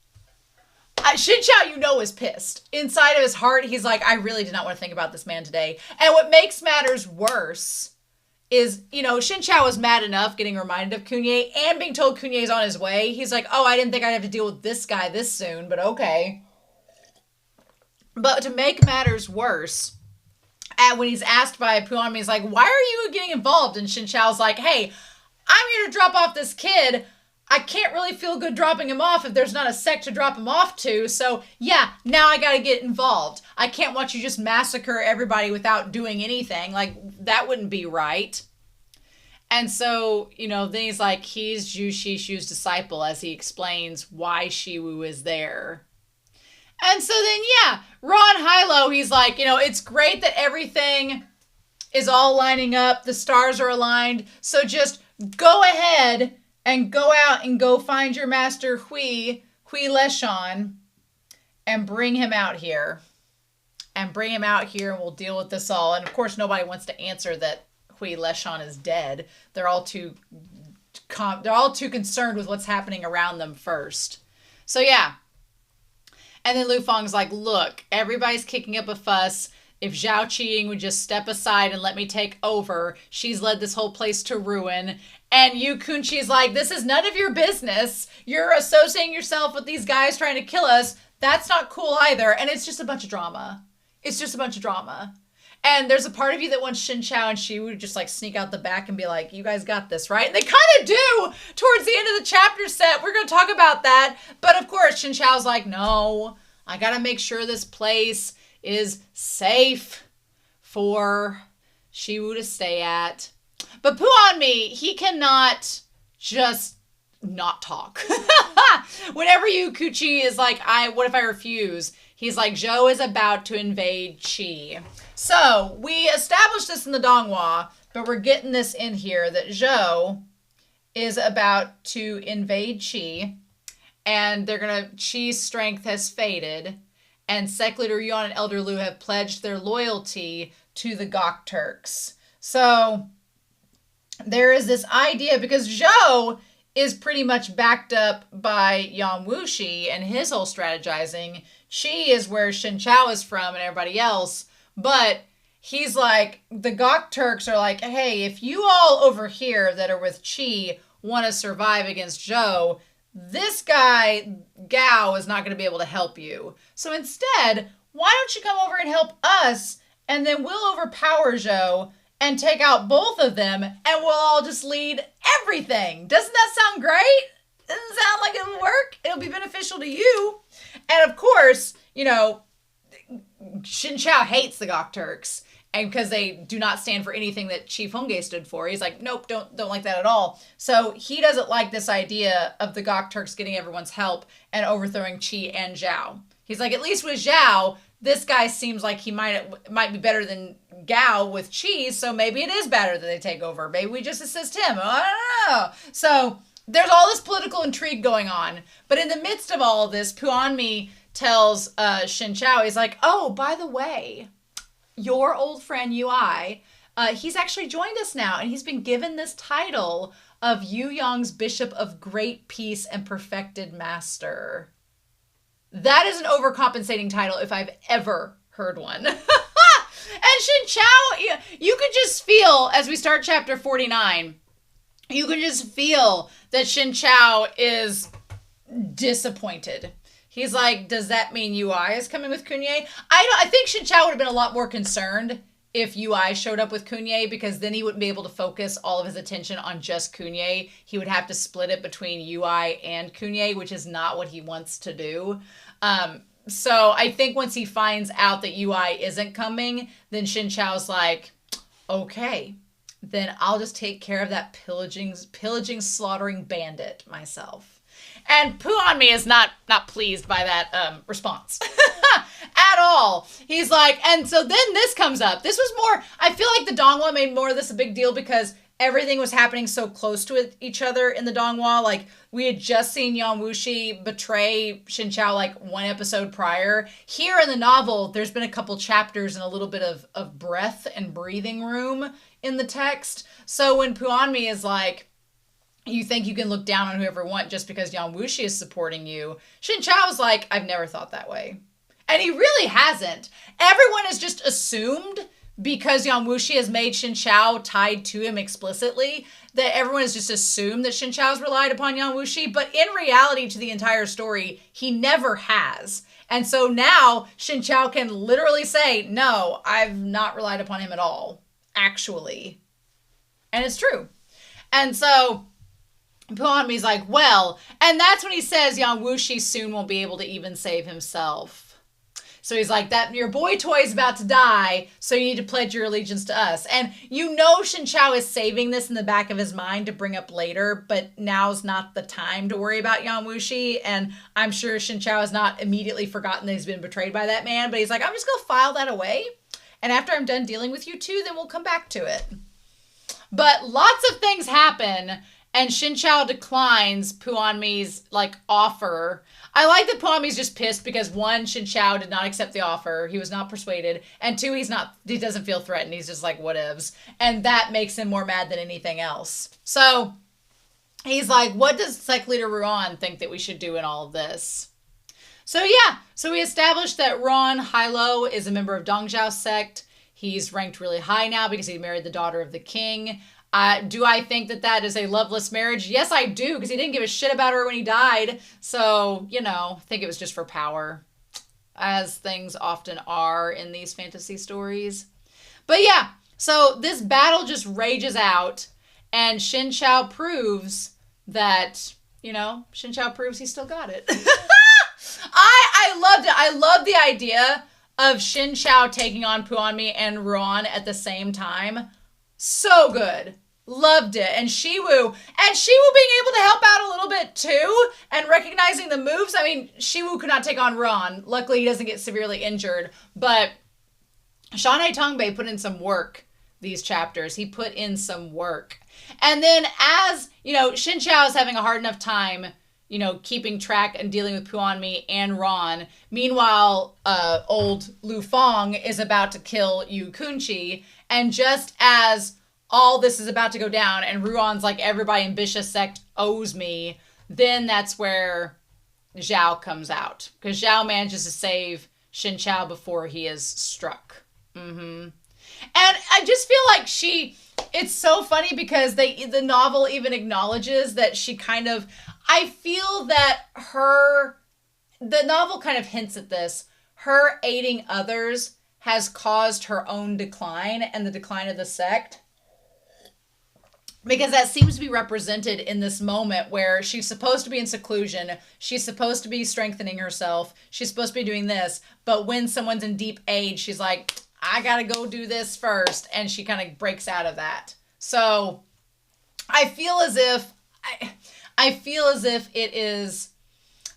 Shen Qiao, is pissed. Inside of his heart, he's like, I really did not want to think about this man today. And what makes matters worse is, Shen Qiao was mad enough getting reminded of Kunye and being told Kunye's on his way. He's like, oh, I didn't think I'd have to deal with this guy this soon, but okay. But to make matters worse, when he's asked by Puanmi, he's like, why are you getting involved? And Shen Qiao's like, hey, I'm here to drop off this kid. I can't really feel good dropping him off if there's not a sect to drop him off to. So yeah, now I gotta get involved. I can't watch you just massacre everybody without doing anything. That wouldn't be right. And so, then he's like, he's Zhu Shishu's disciple as he explains why Shiwu is there. And so then, yeah, Ron Hilo, he's like, it's great that everything is all lining up. The stars are aligned. So just go ahead and go out and go find your master Hui Leshan and bring him out here. And we'll deal with this all. And of course, nobody wants to answer that Hui Leshan is dead. They're all too concerned with what's happening around them first. So yeah. And then Lu Feng's like, look, everybody's kicking up a fuss. If Zhao Qiying would just step aside and let me take over, she's led this whole place to ruin. And Yu Kunchi's like, this is none of your business. You're associating yourself with these guys trying to kill us. That's not cool either. And it's just a bunch of drama. And there's a part of you that wants Shen Qiao and Shiwu to just sneak out the back and be like, you guys got this, right? And they kind of do towards the end of the chapter set. We're going to talk about that. But of course, Shen Qiao's like, no, I got to make sure this place is safe for Shiwu to stay at. But Puanmi, he cannot just not talk. Whenever Yu Kuchi is like, what if I refuse? He's like, Zhou is about to invade Qi. So we established this in the Donghua, but we're getting this in here that Zhou is about to invade Qi, and Qi's strength has faded, and Sect Leader Yuan and Elder Lu have pledged their loyalty to the Gok Turks. So there is this idea, because Zhou is pretty much backed up by Yang Wuxi and his whole strategizing. Qi is where Shen Qiao is from and everybody else. But he's like, the Gok Turks are like, hey, if you all over here that are with Qi want to survive against Zhou, this guy, Gao, is not going to be able to help you. So instead, why don't you come over and help us, and then we'll overpower Zhou and take out both of them, and we'll all just lead everything. Doesn't that sound great? Doesn't sound like it'll work? It'll be beneficial to you. And of course, Shen Qiao hates the Gok Turks, and because they do not stand for anything that Chief Hongye stood for. He's like, nope, don't like that at all. So he doesn't like this idea of the Gok Turks getting everyone's help and overthrowing Qi and Zhao. He's like, at least with Zhao, this guy seems like he might be better than Gao with Qi, so maybe it is better that they take over. Maybe we just assist him. I don't know. So there's all this political intrigue going on. But in the midst of all of this, Puanmi tells Shen Qiao, he's like, oh, by the way, your old friend Ui, he's actually joined us now, and he's been given this title of Yu Yong's Bishop of Great Peace and Perfected Master. That is an overcompensating title if I've ever heard one. And Shen Qiao, you could just feel, as we start chapter 49, you can just feel that Shen Qiao is disappointed. He's like, does that mean Ui is coming with Kunye? I think Shen Qiao would have been a lot more concerned if Ui showed up with Kunye, because then he wouldn't be able to focus all of his attention on just Kunye. He would have to split it between Ui and Kunye, which is not what he wants to do. So I think once he finds out that Ui isn't coming, then Shen Qiao's like, okay, then I'll just take care of that pillaging, slaughtering bandit myself. And Puanmi is not pleased by that response at all. He's like, and so then this comes up. This was more, I feel like the Donghua made more of this a big deal because everything was happening so close to each other in the Donghua. Like, we had just seen Yang Wuxi betray Shen Qiao like one episode prior. Here in the novel, there's been a couple chapters and a little bit of breath and breathing room in the text. So when Puanmi is like, you think you can look down on whoever you want just because Yang Wuxi is supporting you, Shen Qiao's like, I've never thought that way. And he really hasn't. Everyone has just assumed, because Yang Wuxi has made Shen Qiao tied to him explicitly, that everyone has just assumed that Shen Qiao's relied upon Yang Wuxi. But in reality, to the entire story, he never has. And so now Shen Qiao can literally say, no, I've not relied upon him at all, actually. And it's true. And so Puanmi's like, well, and that's when he says Yang Wuxi soon won't be able to even save himself. So he's like, that your boy toy is about to die, so you need to pledge your allegiance to us. And you know Shen Qiao is saving this in the back of his mind to bring up later, but now's not the time to worry about Yang Wuxi. And I'm sure Shen Qiao has not immediately forgotten that he's been betrayed by that man, but he's like, I'm just going to file that away. And after I'm done dealing with you two, then we'll come back to it. But lots of things happen, and Shen Qiao declines Puanmi's offer. I like that Puanmi's just pissed because, one, Shen Qiao did not accept the offer. He was not persuaded. And two, he doesn't feel threatened. He's just like, whatevs. And that makes him more mad than anything else. So he's like, what does Sect Leader Ruan think that we should do in all of this? So yeah, so we established that Ruan Hailo is a member of Dongzhao sect. He's ranked really high now because he married the daughter of the king. Do I think that is a loveless marriage? Yes, I do, because he didn't give a shit about her when he died. So, I think it was just for power, as things often are in these fantasy stories. But yeah, so this battle just rages out, and Shen Qiao proves that, Shen Qiao proves he still got it. I loved it. I love the idea of Shen Qiao taking on Puanmi and Ruan at the same time. So good. Loved it. And Shiwu being able to help out a little bit too, and recognizing the moves. I mean, Shiwu could not take on Ruan. Luckily, he doesn't get severely injured. But Shanae Tongbei put in some work these chapters. He put in some work. And then as, Shen Qiao is having a hard enough time keeping track and dealing with Puanmi and Ron. Meanwhile, old Lu Fong is about to kill Yu Kunchi. And just as all this is about to go down and Ruan's like, everybody in Bixia Sect owes me, then that's where Qiao comes out. Because Qiao manages to save Shen Qiao before he is struck. And I just feel like it's so funny because the novel even acknowledges that she kind of, I feel that the novel kind of hints at this. Her aiding others has caused her own decline and the decline of the sect. Because that seems to be represented in this moment where she's supposed to be in seclusion. She's supposed to be strengthening herself. She's supposed to be doing this. But when someone's in deep age, she's like, I gotta go do this first. And she kind of breaks out of that. So I feel as if it is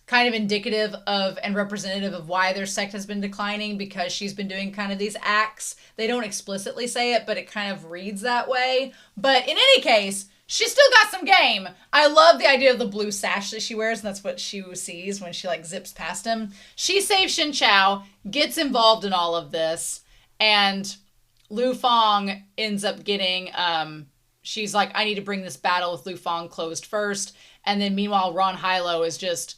kind of indicative of and representative of why their sect has been declining, because she's been doing kind of these acts. They don't explicitly say it, but it kind of reads that way. But in any case, she's still got some game. I love the idea of the blue sash that she wears, and that's what Shiwu sees when she like zips past him. She saves Shen Qiao, gets involved in all of this, and Lu Fong ends up getting, she's like, I need to bring this battle with Lu Fong closed first. And then meanwhile, Ron Hilo is just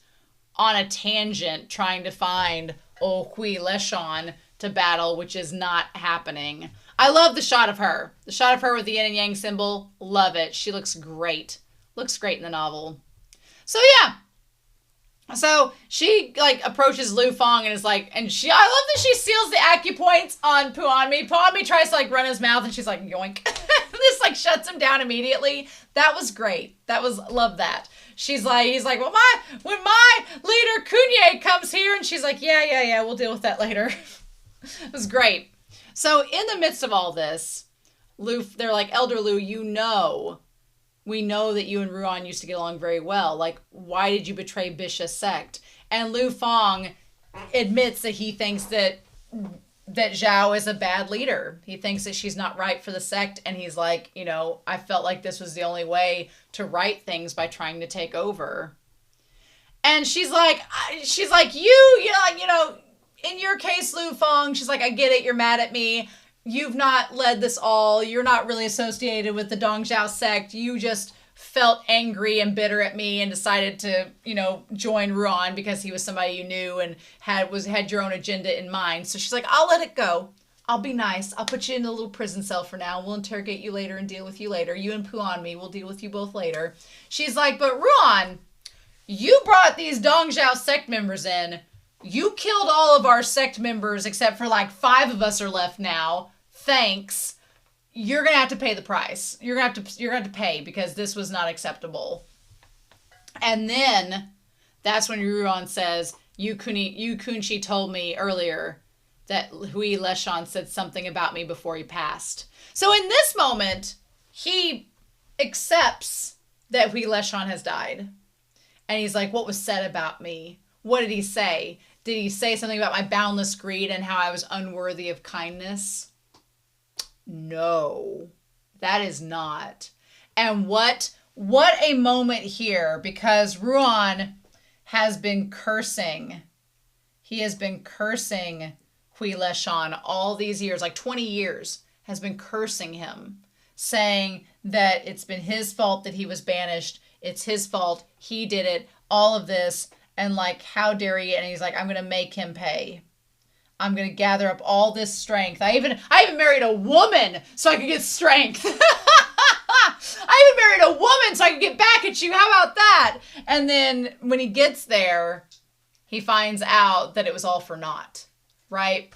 on a tangent trying to find Hui Leshan to battle, which is not happening. I love the shot of her. The shot of her with the yin and yang symbol. Love it. She looks great. Looks great in the novel. So yeah. So she like approaches Lu Fong and is like, I love that she seals the acupoints on Puanmi. Puanmi tries to like run his mouth and she's like, yoink. This like shuts him down immediately. That was great. Love that. He's like, well, when my leader Kunye comes here, and she's like, yeah, we'll deal with that later. It was great. So in the midst of all this, they're like, Elder Lu, we know that you and Ruan used to get along very well. Like, why did you betray Bixia Sect? And Lu Fong admits that he thinks that Qiao is a bad leader. He thinks that she's not right for the sect. And he's like, I felt like this was the only way to right things, by trying to take over. And she's like, in your case, Lu Fong, she's like, I get it. You're mad at me. You've not led this all. You're not really associated with the Dongzhao sect. You just felt angry and bitter at me and decided to, join Ruan because he was somebody you knew and had your own agenda in mind. So she's like, I'll let it go. I'll be nice. I'll put you in a little prison cell for now. We'll interrogate you later and deal with you later. You and Puanmi, we'll deal with you both later. She's like, but Ruan, you brought these Dongzhao sect members in. You killed all of our sect members except for like 5 of us are left now. Thanks. You're going to have to pay the price. You're going to have to pay, because this was not acceptable. And then that's when Ruan says, Yu Kunchi told me earlier that Hui Leshan said something about me before he passed. So in this moment, he accepts that Hui Leshan has died. And he's like, what was said about me? What did he say? Did he say something about my boundless greed and how I was unworthy of kindness? No, that is not. And what a moment here, because Ruan has been cursing. He has been cursing Hui Leshan all these years, like 20 years, has been cursing him, saying that it's been his fault that he was banished. It's his fault. He did it. All of this. And like, how dare he? And he's like, I'm going to make him pay. I'm going to gather up all this strength. I even married a woman so I could get strength. I even married a woman so I could get back at you. How about that? And then when he gets there, he finds out that it was all for naught, right?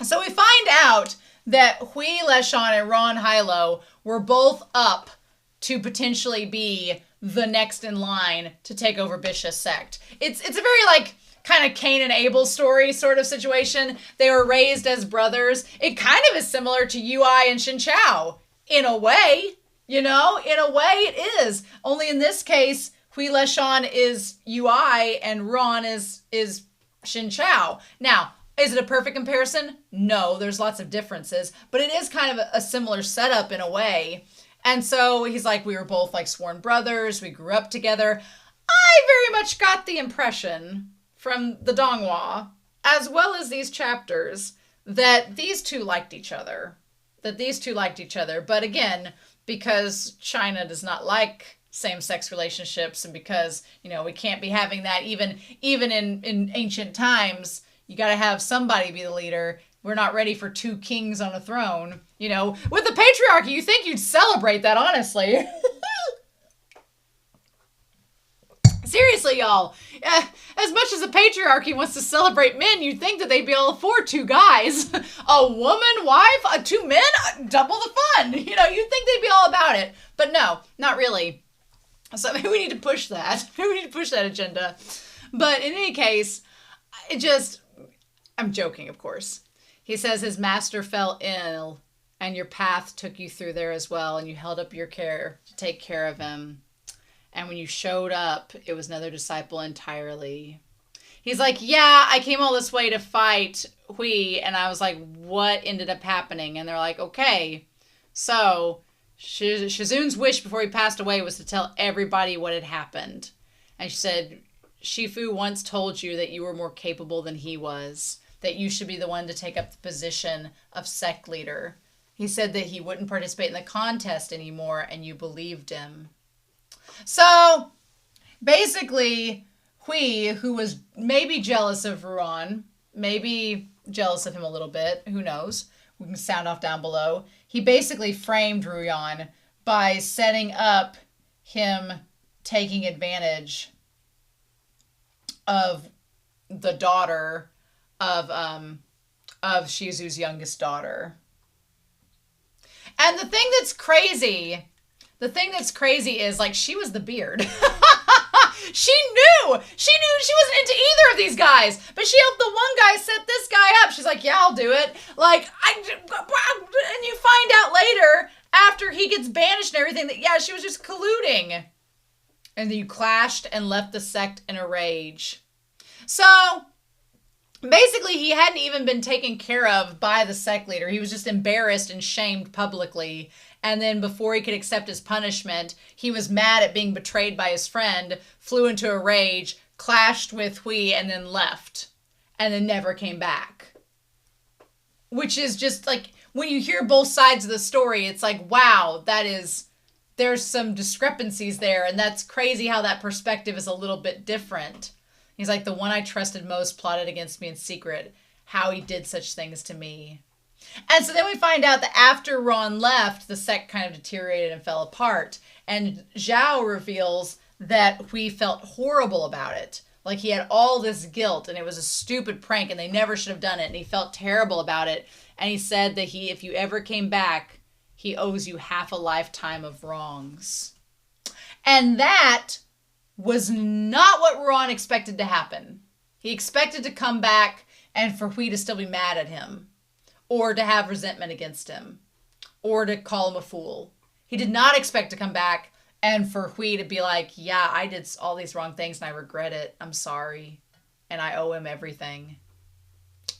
So we find out that Hui Leshan and Ron Hilo were both up to potentially be the next in line to take over Bixia Sect. It's a very like kind of Cain and Abel story sort of situation. They were raised as brothers. It kind of is similar to Ui and Shen Qiao in a way, in a way it is. Only in this case, Hui Leshan is Ui and Ron is Shen Qiao. Now, is it a perfect comparison? No, there's lots of differences, but it is kind of a similar setup in a way. And so he's like, we were both like sworn brothers. We grew up together. I very much got the impression from the Donghua, as well as these chapters, that these two liked each other. But again, because China does not like same-sex relationships, and because, we can't be having that even in ancient times, you got to have somebody be the leader. We're not ready for two kings on a throne. With the patriarchy, you think you'd celebrate that, honestly. Seriously, y'all. As much as the patriarchy wants to celebrate men, you'd think that they'd be able to afford two guys. A woman, wife, two men, double the fun. You'd think they'd be all about it. But no, not really. So maybe we need to push that. Maybe we need to push that agenda. But in any case, I'm joking, of course. He says his master fell ill, and your path took you through there as well, and you held up your care to take care of him. And when you showed up, it was another disciple entirely. He's like, yeah, I came all this way to fight Hui. And I was like, what ended up happening? And they're like, okay. So Shizun's wish before he passed away was to tell everybody what had happened. And she said, Shifu once told you that you were more capable than he was, that you should be the one to take up the position of sect leader. He said that he wouldn't participate in the contest anymore, and you believed him. So, basically, Hui, who was maybe jealous of Ruan, maybe jealous of him a little bit, who knows, we can sound off down below, he basically framed Ruan by setting up him taking advantage of the daughter of Shizu's youngest daughter. And the thing that's crazy is, like, she was the beard. She knew she wasn't into either of these guys, but she helped the one guy set this guy up. She's like, yeah, I'll do it. Like, and you find out later, after he gets banished and everything, that, yeah, she was just colluding. And then you clashed and left the sect in a rage. So, basically, he hadn't even been taken care of by the sect leader. He was just embarrassed and shamed publicly. And then before he could accept his punishment, he was mad at being betrayed by his friend, flew into a rage, clashed with Hui, and then left. And then never came back. Which is just like, when you hear both sides of the story, it's like, wow, there's some discrepancies there. And that's crazy how that perspective is a little bit different. He's like, the one I trusted most plotted against me in secret. How he did such things to me. And so then we find out that after Ron left, the sect kind of deteriorated and fell apart. And Zhao reveals that Hui felt horrible about it. Like, he had all this guilt, and it was a stupid prank, and they never should have done it. And he felt terrible about it. And he said that if you ever came back, he owes you half a lifetime of wrongs. And that was not what Ron expected to happen. He expected to come back and for Hui to still be mad at him. Or to have resentment against him. Or to call him a fool. He did not expect to come back and for Hui to be like, yeah, I did all these wrong things and I regret it. I'm sorry. And I owe him everything.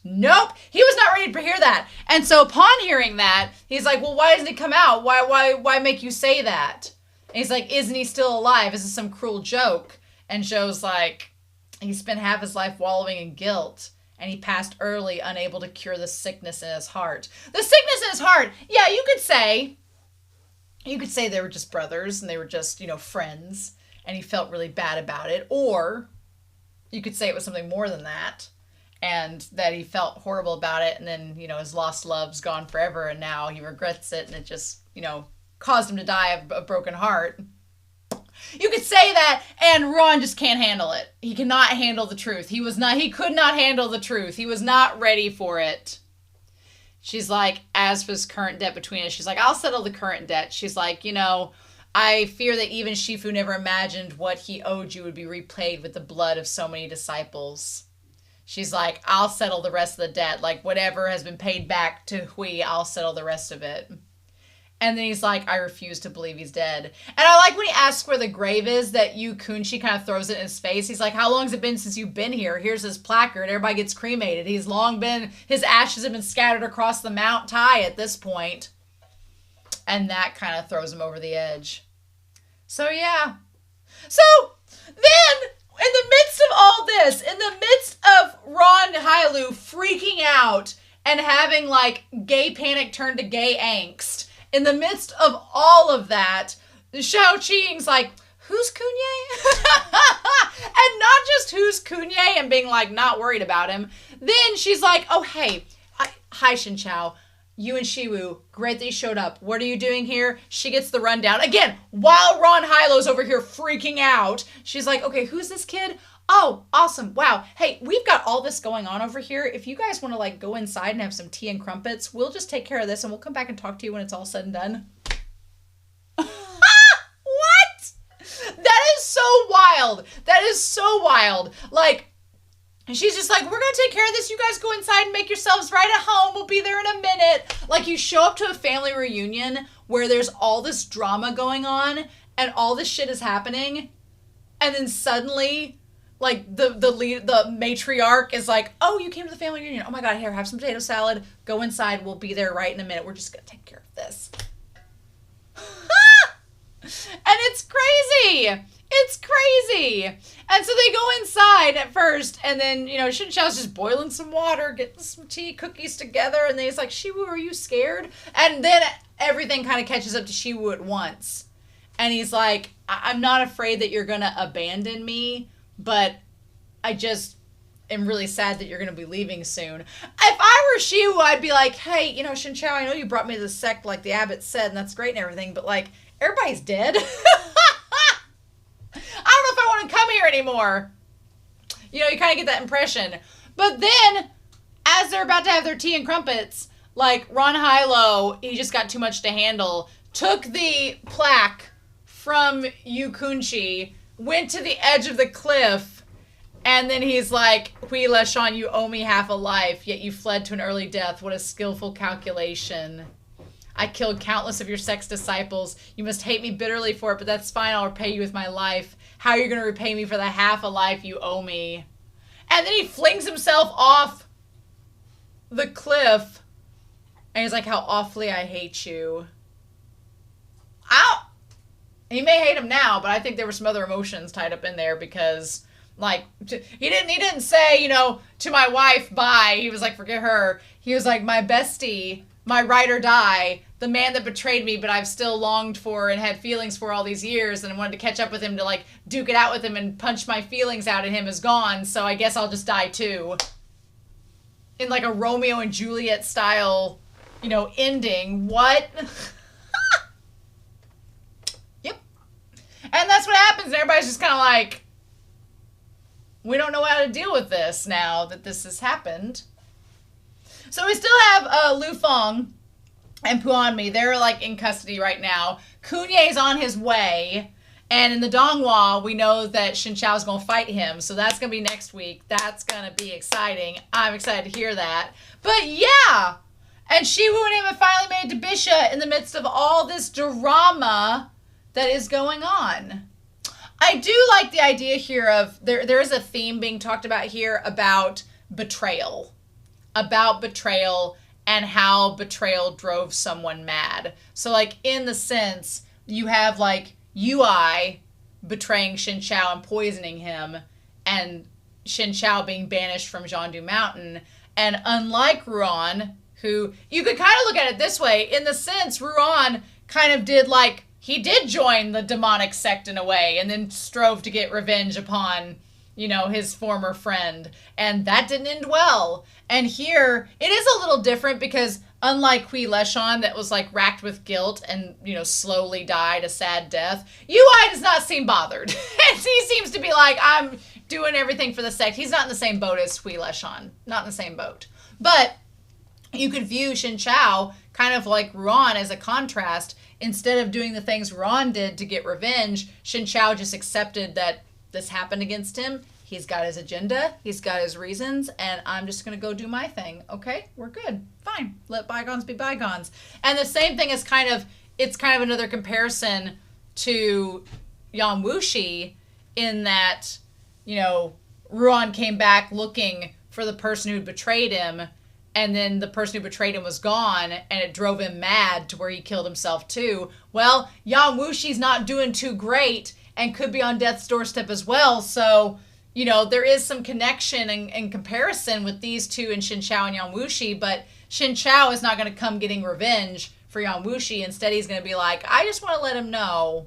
Nope. He was not ready to hear that. And so upon hearing that, he's like, well, why doesn't he come out? Why make you say that? And he's like, isn't he still alive? Is this some cruel joke? And Zhou's like, he spent half his life wallowing in guilt. And he passed early, unable to cure the sickness in his heart. The sickness in his heart, yeah, you could say they were just brothers and they were just, friends. And he felt really bad about it. Or you could say it was something more than that. And that he felt horrible about it. And then, his lost love's gone forever. And now he regrets it. And it just, caused him to die of a broken heart. You could say that, and Ron just can't handle it. He cannot handle the truth. He could not handle the truth. He was not ready for it. She's like, as for this current debt between us, she's like, I'll settle the current debt. She's like, I fear that even Shifu never imagined what he owed you would be repaid with the blood of so many disciples. She's like, I'll settle the rest of the debt. Like, whatever has been paid back to Hui, I'll settle the rest of it. And then he's like, I refuse to believe he's dead. And I like when he asks where the grave is, that Kunye kind of throws it in his face. He's like, how long has it been since you've been here? Here's his placard. Everybody gets cremated. His ashes have been scattered across the Mount Tai at this point. And that kind of throws him over the edge. So, yeah. So, Then, in the midst of all this, in the midst of Ron Hailu freaking out and having, like, gay panic turn to gay angst, in the midst of all of that, Xiao Qing's like, who's Kunye? And not just who's Kunye and being, like, not worried about him. Then she's like, oh, hey, hi, Shen Qiao. You and Shiwu, great that you showed up. What are you doing here? She gets the rundown. Again, while Ron Hailu's over here freaking out, she's like, okay, who's this kid? Oh, awesome. Wow. Hey, we've got all this going on over here. If you guys want to, like, go inside and have some tea and crumpets, we'll just take care of this and we'll come back and talk to you when it's all said and done. What? That is so wild. That is so wild. Like, and she's just like, we're going to take care of this. You guys go inside and make yourselves right at home. We'll be there in a minute. Like, you show up to a family reunion where there's all this drama going on and all this shit is happening. And then suddenly, like, the matriarch is like, oh, you came to the family reunion. Oh my God, here, have some potato salad. Go inside. We'll be there right in a minute. We're just going to take care of this. And it's crazy. It's crazy. And so they go inside at first, and then, you know, Shen Qiao's just boiling some water, getting some tea, cookies together, and then he's like, Shiwu, are you scared? And then everything kind of catches up to Shiwu at once. And he's like, I'm not afraid that you're going to abandon me, but I just am really sad that you're going to be leaving soon. If I were Shiwu, I'd be like, hey, you know, Shen Qiao, I know you brought me to the sect like the abbot said, and that's great and everything, but, like, everybody's dead. I don't know if I want to come here anymore. You know, you kind of get that impression. But then, as they're about to have their tea and crumpets, like, Ron Hailu, he just got too much to handle, took the plaque from Yu Kunchi, went to the edge of the cliff, and then he's like, Hui Leshan, you owe me half a life, yet you fled to an early death. What a skillful calculation. I killed countless of your sect's disciples. You must hate me bitterly for it, but that's fine. I'll repay you with my life. How are you going to repay me for the half a life you owe me? And then he flings himself off the cliff. And he's like, how awfully I hate you. Ow! He may hate him now, but I think there were some other emotions tied up in there because, like, he didn't say, you know, to my wife, bye. He was like, forget her. He was like, my bestie, my ride or die, the man that betrayed me, but I've still longed for and had feelings for all these years, and I wanted to catch up with him to, like, duke it out with him and punch my feelings out at him is gone, so I guess I'll just die too. In, like, a Romeo and Juliet style, you know, ending. What? Yep. And that's what happens, and everybody's just kind of like, we don't know how to deal with this now that this has happened. So we still have Lu Feng and Puanmi. They're, like, in custody right now. Kunye's on his way. And in the Donghua, we know that Shen Qiao's going to fight him. So that's going to be next week. That's going to be exciting. I'm excited to hear that. But yeah. And Shiwu and him have finally made it to Bixia in the midst of all this drama that is going on. I do like the idea here of, there is a theme being talked about here about betrayal. About betrayal and how betrayal drove someone mad. So, like, in the sense, you have, like, Ui betraying Shen Qiao and poisoning him, and Shen Qiao being banished from Jiangdu Mountain. And unlike Ruan, who, you could kind of look at it this way, in the sense, Ruan kind of did, like, he did join the demonic sect in a way, and then strove to get revenge upon, you know, his former friend. And that didn't end well. And here, it is a little different because unlike Hui Leshan that was, like, racked with guilt and, you know, slowly died a sad death, Ui does not seem bothered. He seems to be like, I'm doing everything for the sect. He's not in the same boat as Hui Leshan. Not in the same boat. But you could view Shen Qiao kind of like Ruan as a contrast. Instead of doing the things Ruan did to get revenge, Shen Qiao just accepted that this happened against him. He's got his agenda, he's got his reasons, and I'm just going to go do my thing. Okay, we're good. Fine. Let bygones be bygones. And the same thing is it's kind of another comparison to Yang Wuxi in that, you know, Ruan came back looking for the person who betrayed him, and then the person who betrayed him was gone, and it drove him mad to where he killed himself too. Well, Yang Wuxi's not doing too great, and could be on death's doorstep as well. So, you know, there is some connection and comparison with these two in Shen Qiao and Yang Wuxi, but Shen Qiao is not going to come getting revenge for Yang Wuxi. Instead, he's going to be like, I just want to let him know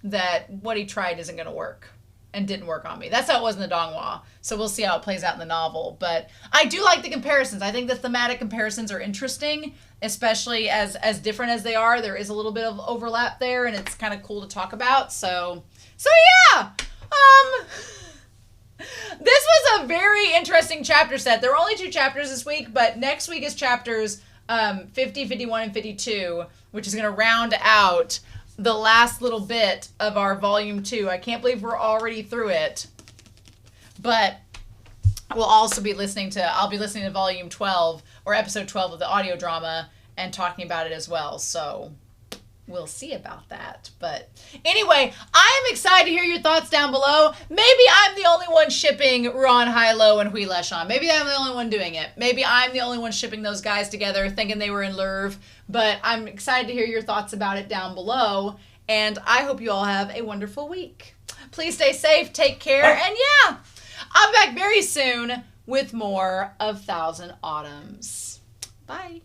that what he tried isn't going to work and didn't work on me. That's how it was in the Donghua. So we'll see how it plays out in the novel. But I do like the comparisons. I think the thematic comparisons are interesting, especially as different as they are. There is a little bit of overlap there, and it's kind of cool to talk about. So yeah. This was a very interesting chapter set. There were only 2 chapters this week, but next week is chapters 50, 51, and 52, which is going to round out the last little bit of our volume 2. I can't believe we're already through it, but we'll also be I'll be listening to volume 12 or episode 12 of the audio drama and talking about it as well. So we'll see about that. But anyway, I am excited to hear your thoughts down below. Maybe I'm the only one shipping Ron Hilo and Hui Leshan. Maybe I'm the only one doing it. Maybe I'm the only one shipping those guys together thinking they were in Lerv. But I'm excited to hear your thoughts about it down below. And I hope you all have a wonderful week. Please stay safe, take care, and yeah, I'm back very soon with more of Thousand Autumns. Bye.